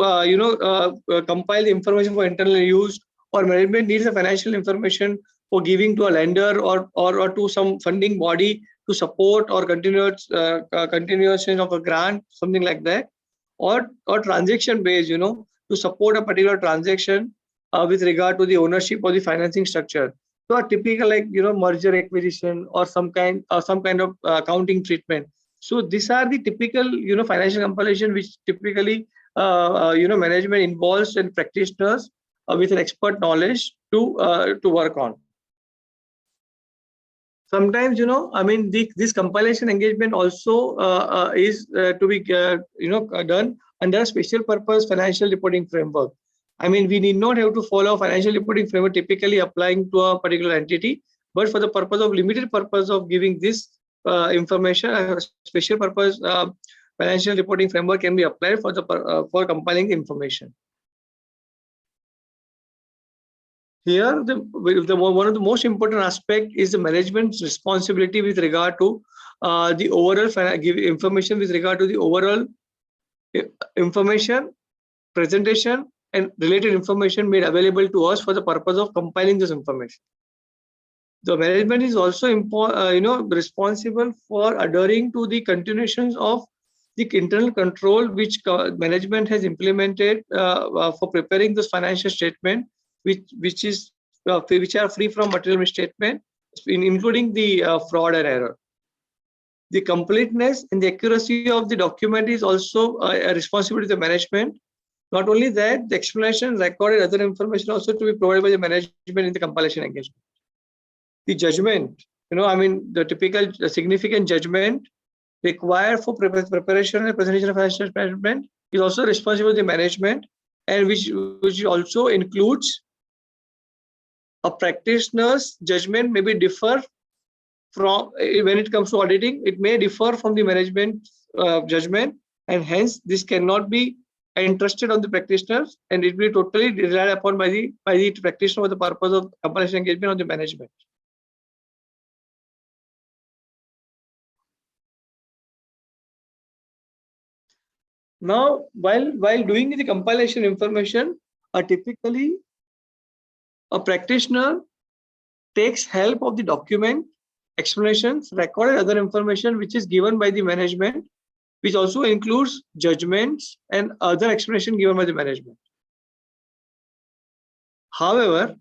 compile the information for internal use, or management needs the financial information for giving to a lender or to some funding body to support or continuation of a grant, something like that, or transaction based, to support a particular transaction with regard to the ownership or the financing structure. So a typical like merger acquisition or some kind of accounting treatment. So these are the typical financial compilation which typically management involves and practitioners with an expert knowledge to work on. Sometimes I mean this compilation engagement also is to be done under a special purpose financial reporting framework. I mean, we need not have to follow financial reporting framework typically applying to a particular entity, but for the purpose of limited purpose of giving this information, a special purpose financial reporting framework can be applied for the for compiling the information. Here, one of the most important aspect is the management's responsibility with regard to the overall give information with regard to the overall information, presentation, and related information made available to us for the purpose of compiling this information. The management is also responsible for adhering to the continuations of the internal control which management has implemented for preparing this financial statement, which are free from material misstatement, including the fraud and error. The completeness and the accuracy of the document is also a responsibility of the management. Not only that, the explanation, record, and other information also to be provided by the management in the compilation engagement. The judgment, I mean, the typical significant judgment required for preparation and presentation of financial management is also responsible to the management, and which also includes a practitioner's judgment may be differ from when it comes to auditing. It may differ from the management judgment, and hence this cannot be entrusted on the practitioners, and it will be totally relied upon by the practitioner for the purpose of compilation engagement on the management. Now, while doing the compilation information, typically a practitioner takes help of the document, explanations, record, and other information which is given by the management, which also includes judgments and other explanation given by the management. However,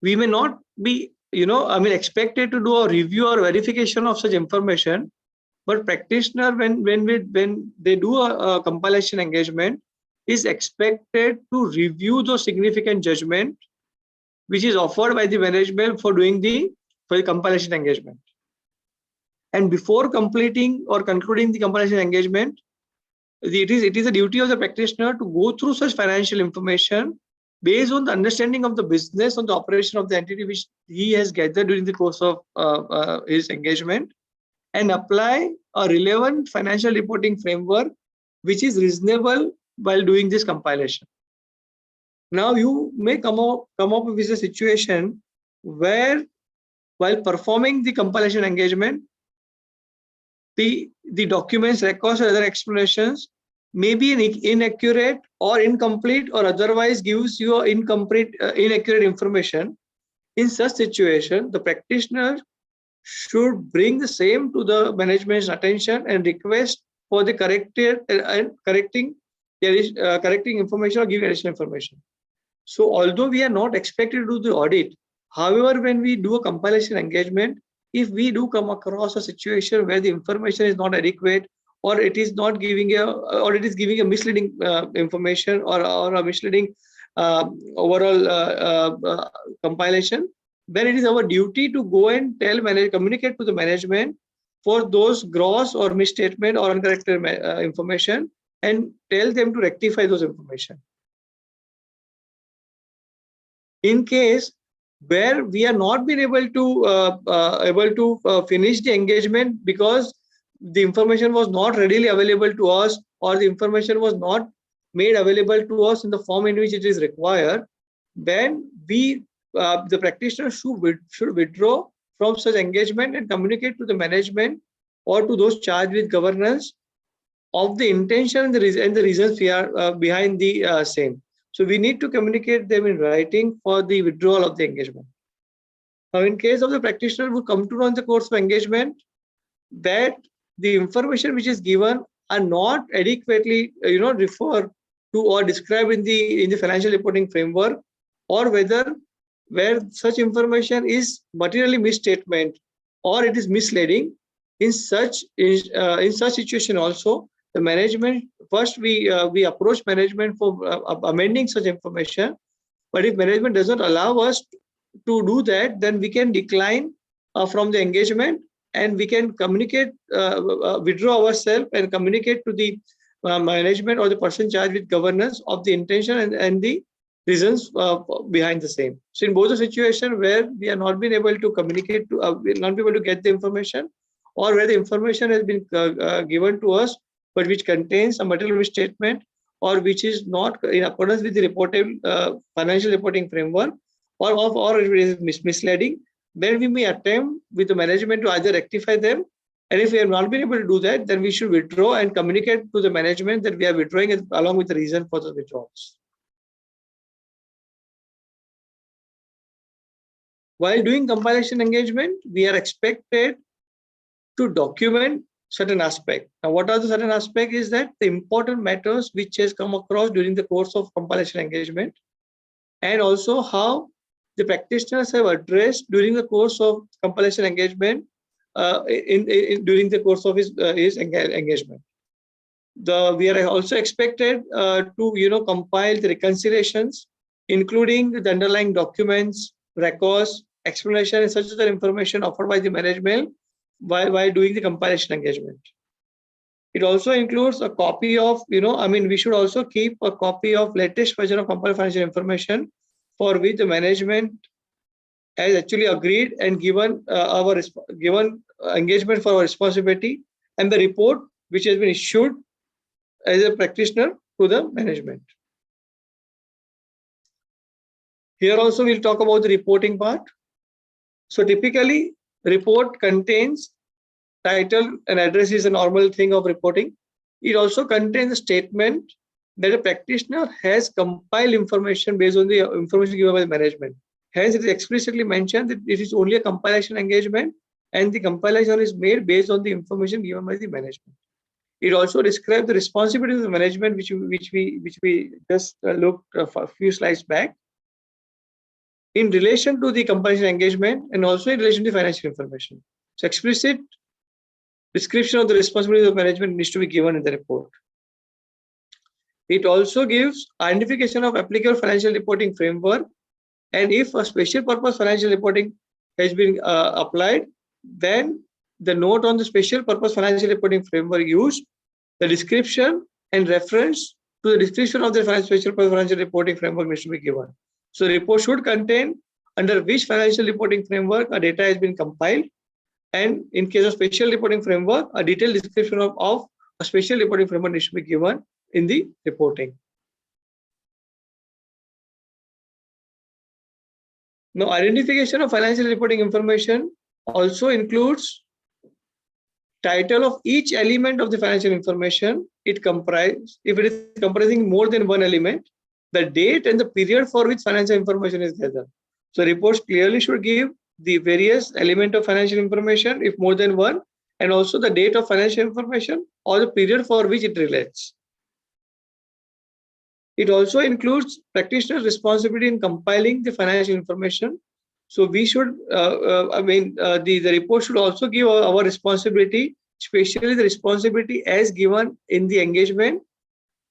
we may not be, expected to do a review or verification of such information, but practitioner, when they do a compilation engagement, is expected to review the significant judgment which is offered by the management for the compilation engagement. And before completing or concluding the compilation engagement, it is a duty of the practitioner to go through such financial information based on the understanding of the business on the operation of the entity which he has gathered during the course of his engagement, and apply a relevant financial reporting framework which is reasonable while doing this compilation. Now you may come up with a situation where, while performing the compilation engagement, the documents, records, or other explanations may be inaccurate or incomplete, or otherwise gives you incomplete, inaccurate information. In such situation, the practitioner should bring the same to the management's attention and request for the correcting information or giving additional information. So although we are not expected to do the audit, however, when we do a compilation engagement, if we do come across a situation where the information is not adequate, or it is not giving it is giving a misleading information or a misleading overall compilation, then it is our duty to go and communicate to the management for those gross or misstatement or incorrect information, and tell them to rectify those information. In case where we are not been able to finish the engagement because the information was not readily available to us, or the information was not made available to us in the form in which it is required, then the practitioner should withdraw from such engagement and communicate to the management or to those charged with governance of the intention and the reasons behind the same. So we need to communicate them in writing for the withdrawal of the engagement. Now, in case of the practitioner who come to know in the course of engagement that the information which is given are not adequately refer to or described in the financial reporting framework, or whether where such information is materially misstatement or it is misleading. In such situation also, the management first we approach management for amending such information. But if management does not allow us to do that, then we can decline from the engagement, and we can communicate, withdraw ourselves and communicate to the management or the person charged with governance of the intention and the reasons behind the same. So in both the situation where we are not been able to communicate to, we will not be able to get the information, or where the information has been given to us, but which contains a material misstatement, or which is not in accordance with the financial reporting framework, or it is misleading, then we may attempt with the management to either rectify them. And if we have not been able to do that, then we should withdraw and communicate to the management that we are withdrawing it along with the reason for the withdrawals. While doing compilation engagement, we are expected to document certain aspect. Now, what are the certain aspect is that the important matters which has come across during the course of compilation engagement, and also how the practitioners have addressed during the course of compilation engagement during the course of his engagement. We are also expected to compile the reconciliations, including the underlying documents, records, explanation, and such other information offered by the management while doing the compilation engagement. It also includes a copy of, we should also keep a copy of latest version of compiled financial information, for which the management has actually agreed and given engagement for our responsibility, and the report which has been issued as a practitioner to the management. Here also we'll talk about the reporting part. So typically, report contains title and address is a normal thing of reporting. It also contains a statement that a practitioner has compiled information based on the information given by the management. Hence, it is explicitly mentioned that it is only a compilation engagement, and the compilation is made based on the information given by the management. It also describes the responsibility of the management, which we just looked a few slides back, in relation to the compilation engagement and also in relation to financial information. So explicit description of the responsibility of management needs to be given in the report. It also gives identification of applicable financial reporting framework, and if a special purpose financial reporting has been applied, then the note on the special purpose financial reporting framework used, the description and reference to the description of the special purpose financial reporting framework needs to be given. So the report should contain under which financial reporting framework a data has been compiled, and in case of special reporting framework, a detailed description of a special reporting framework needs to be given in the reporting. Now, identification of financial reporting information also includes title of each element of the financial information it comprises. If it is comprising more than one element, the date and the period for which financial information is gathered. So reports clearly should give the various element of financial information if more than one, and also the date of financial information or the period for which it relates. It also includes practitioner's responsibility in compiling the financial information. So we should, the report should also give our responsibility, especially the responsibility as given in the engagement,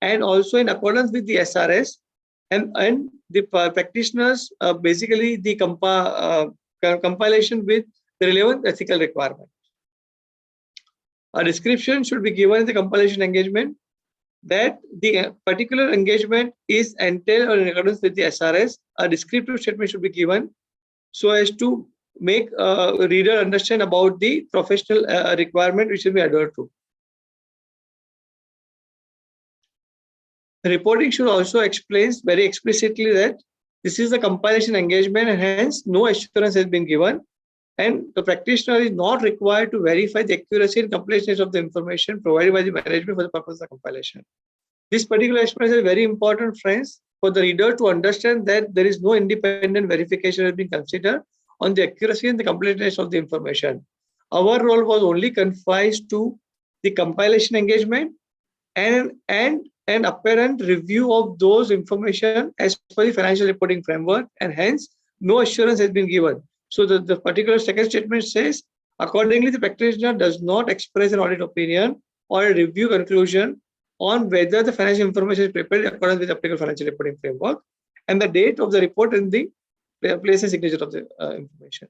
and also in accordance with the SRS, and the practitioners basically the compilation with the relevant ethical requirement. A description should be given in the compilation engagement that the particular engagement is entailed or in accordance with the SRS. A descriptive statement should be given so as to make a reader understand about the professional requirement which should be adhered to. The reporting should also explain very explicitly that this is the compilation engagement, and hence no assurance has been given, and the practitioner is not required to verify the accuracy and completeness of the information provided by the management for the purpose of compilation. This particular explanation is very important, friends, for the reader to understand that there is no independent verification has been considered on the accuracy and the completeness of the information. Our role was only confined to the compilation engagement and and apparent review of those information as per the financial reporting framework, and hence no assurance has been given. So the particular second statement says, accordingly, the practitioner does not express an audit opinion or a review conclusion on whether the financial information is prepared in accordance with applicable financial reporting framework, and the date of the report in the place and signature of the information.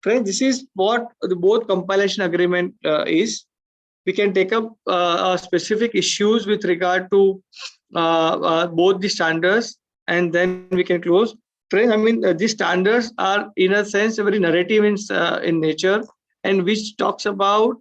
Friends, this is what the both compilation agreement is. We can take up specific issues with regard to both the standards, and then we can close. Friends, I mean, these standards are in a sense very narrative in nature, and which talks about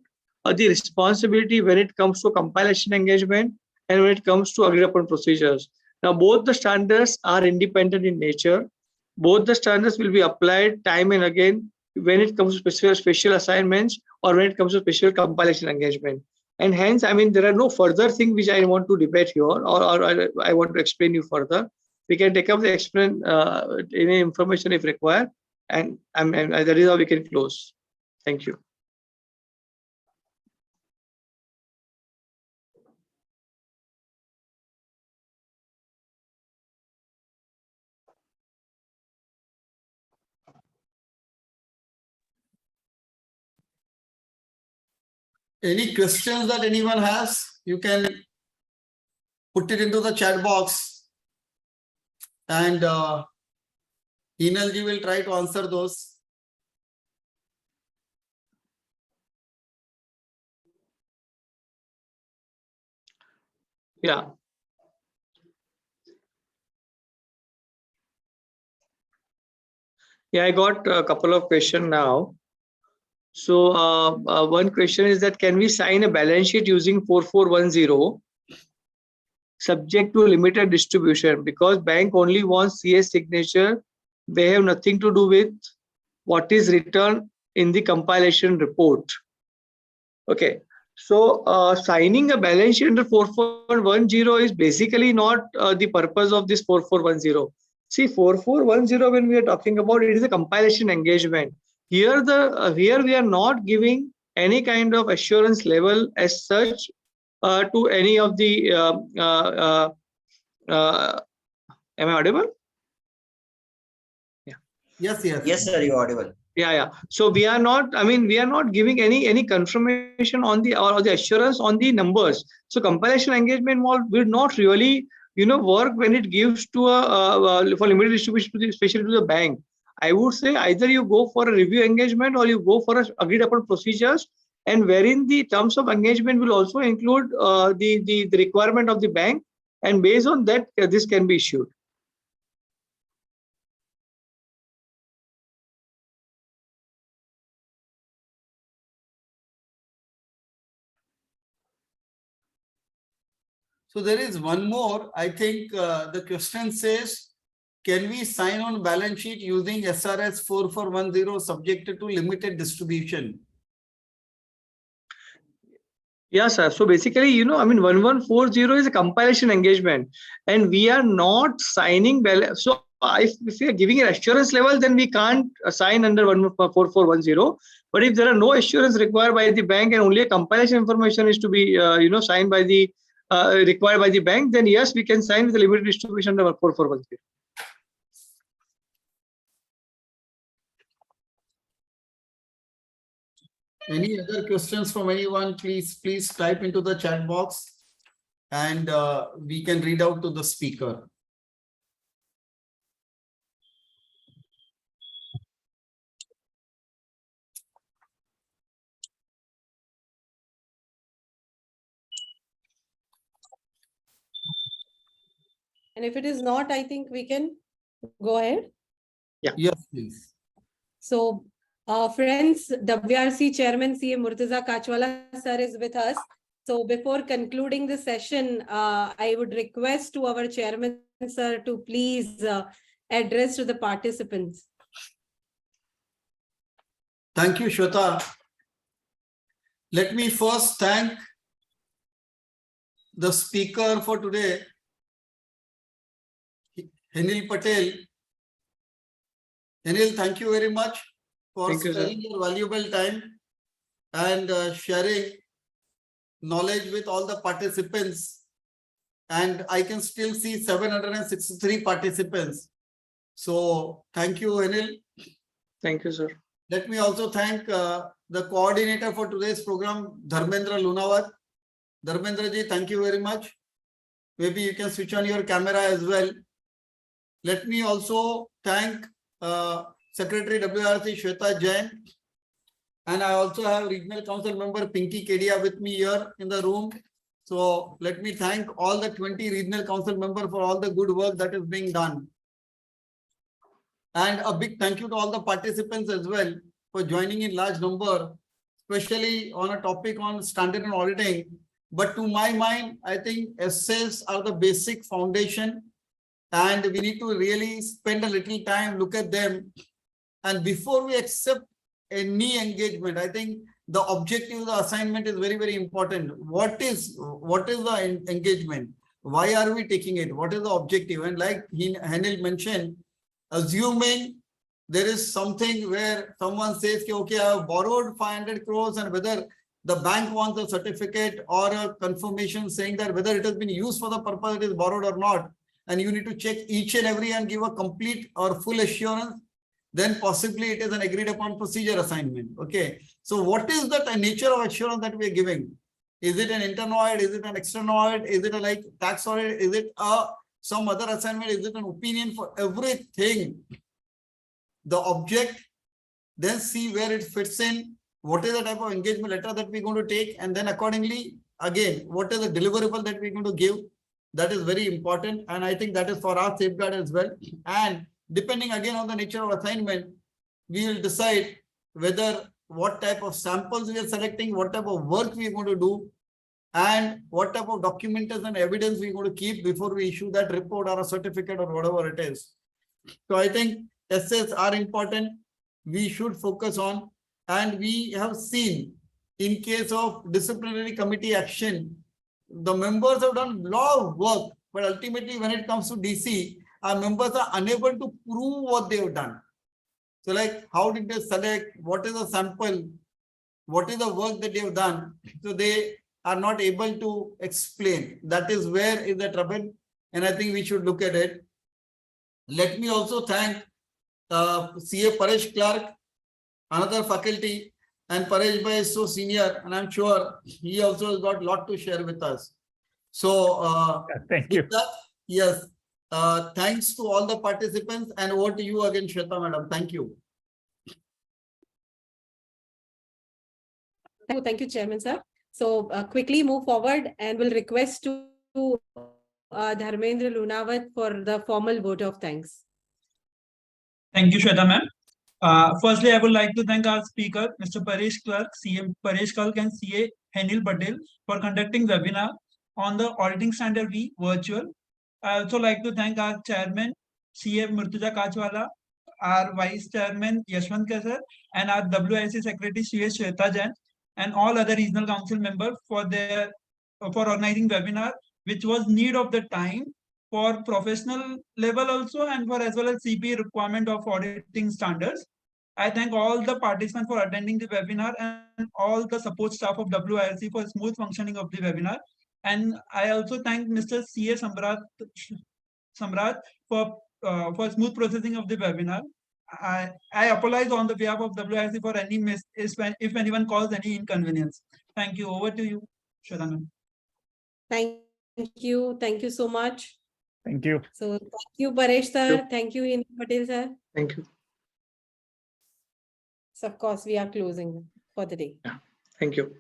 the responsibility when it comes to compilation engagement and when it comes to agreed upon procedures. Now, both the standards are independent in nature. Both the standards will be applied time and again when it comes to special assignments or when it comes to special compilation engagement. And hence, I mean, there are no further things which I want to debate here, or I want to explain you further. We can take up the explain any information if required, and that is how we can close. Thank you. Any questions that anyone has, you can put it into the chat box, and Heneel ji will try to answer those. Yeah. Yeah, I got a couple of questions now. So one question is that can we sign a balance sheet using 4410 subject to limited distribution, because bank only wants CS signature. They have nothing to do with what is written in the compilation report. Okay. So signing a balance sheet under 4410 is basically not the purpose of this 4410. See, 4410, when we are talking about, it is a compilation engagement. Here we are not giving any kind of assurance level as such to any of the am I audible? Yeah. Yes. Yes, sir, you're audible. Yeah. So we are not, I mean, we are not giving any confirmation on the or the assurance on the numbers. So compilation engagement will not really, work when it gives to a for limited distribution to the, especially to the bank. I would say either you go for a review engagement or you go for a agreed upon procedures, and wherein the terms of engagement will also include the requirement of the bank, and based on that this can be issued. So there is one more. I think the question says, can we sign on balance sheet using SRS 4410 subjected to limited distribution? Yes, sir. So basically, I mean, 1140 is a compilation engagement, and we are not signing balance. So if we are giving an assurance level, then we can't sign under 4410. But if there are no assurance required by the bank and only a compilation information is to be, signed by the required by the bank, then yes, we can sign with the limited distribution under 4410. Any other questions from anyone? Please type into the chat box, and we can read out to the speaker. And if it is not, I think we can go ahead. Yeah. Yes, please. So, friends, WRC Chairman CA Murtaza Kachwala sir is with us. So before concluding the session, I would request to our Chairman sir to please address to the participants. Thank you, Shweta. Let me first thank the speaker for today, Heneel Patel. Heneel, thank you very much for sparing your valuable time and sharing knowledge with all the participants. And I can still see 763 participants. So thank you, Heneel. Thank you, sir. Let me also thank the coordinator for today's program, Dharmendra Lunawat. Dharmendra ji, thank you very much. Maybe you can switch on your camera as well. Let me also thank Secretary WRC Shweta Jain. And I also have Regional Council member Pinky Kedia with me here in the room. So let me thank all the 20 Regional Council members for all the good work that is being done. And a big thank you to all the participants as well for joining in large number, especially on a topic on standard and auditing. But to my mind, I think essays are the basic foundation, and we need to really spend a little time, look at them. And before we accept any engagement, I think the objective of the assignment is very, very important. What is the engagement? Why are we taking it? What is the objective? And like Heneel mentioned, assuming there is something where someone says, okay, I have borrowed 500 crores, and whether the bank wants a certificate or a confirmation saying that whether it has been used for the purpose it is borrowed or not, and you need to check each and every and give a complete or full assurance, then possibly it is an agreed upon procedure assignment. Okay. So what is the nature of assurance that we are giving? Is it an internal audit? Is it an external audit? Is it a like tax audit? Is it some other assignment? Is it an opinion for everything? The object, then see where it fits in. What is the type of engagement letter that we're going to take? And then accordingly, again, what is the deliverable that we're going to give? That is very important. And I think that is for our safeguard as well. And depending again on the nature of assignment, we will decide whether what type of samples we are selecting, what type of work we are going to do, and what type of documentation and evidence we're going to keep before we issue that report or a certificate or whatever it is. So I think essays are important. We should focus on, and we have seen in case of disciplinary committee action, the members have done a lot of work, but ultimately when it comes to DC, our members are unable to prove what they have done. So like, how did they select? What is the sample? What is the work that they have done? So they are not able to explain. That is where is the trouble. And I think we should look at it. Let me also thank CA Paresh Clerk, another faculty, and Paresh Bhai is so senior, and I'm sure he also has got a lot to share with us. So Thank you. that, yes, thanks to all the participants, and over to you again, Shweta madam. Thank you. Thank you, Chairman, sir. So quickly move forward, and we'll request to Dharmendra Lunawat for the formal vote of thanks. Thank you, Shweta ma'am. Firstly, I would like to thank our speaker, Mr. Paresh Clerk, CM Paresh Clerk, and CA Heneel Patel for conducting webinar on the auditing standard V virtual. I also like to thank our chairman, CA Murtuza Kachwala, our vice chairman, Yashwant Kasar, and our WIC secretary, CA Shweta Jain, and all other regional council members for organizing webinar, which was need of the time for professional level also, and for as well as CPA requirement of auditing standards. I thank all the participants for attending the webinar and all the support staff of WIRC for smooth functioning of the webinar. And I also thank Mr. CA Samrat for smooth processing of the webinar. I apologize on the behalf of WIRC for any miss if anyone caused any inconvenience. Thank you. Over to you, Shweta ma'am. Thank you. Thank you so much. Thank you. So thank you, Paresh sir. Thank you, Heneel Patel sir. Thank you. So of course, we are closing for the day. Thank you.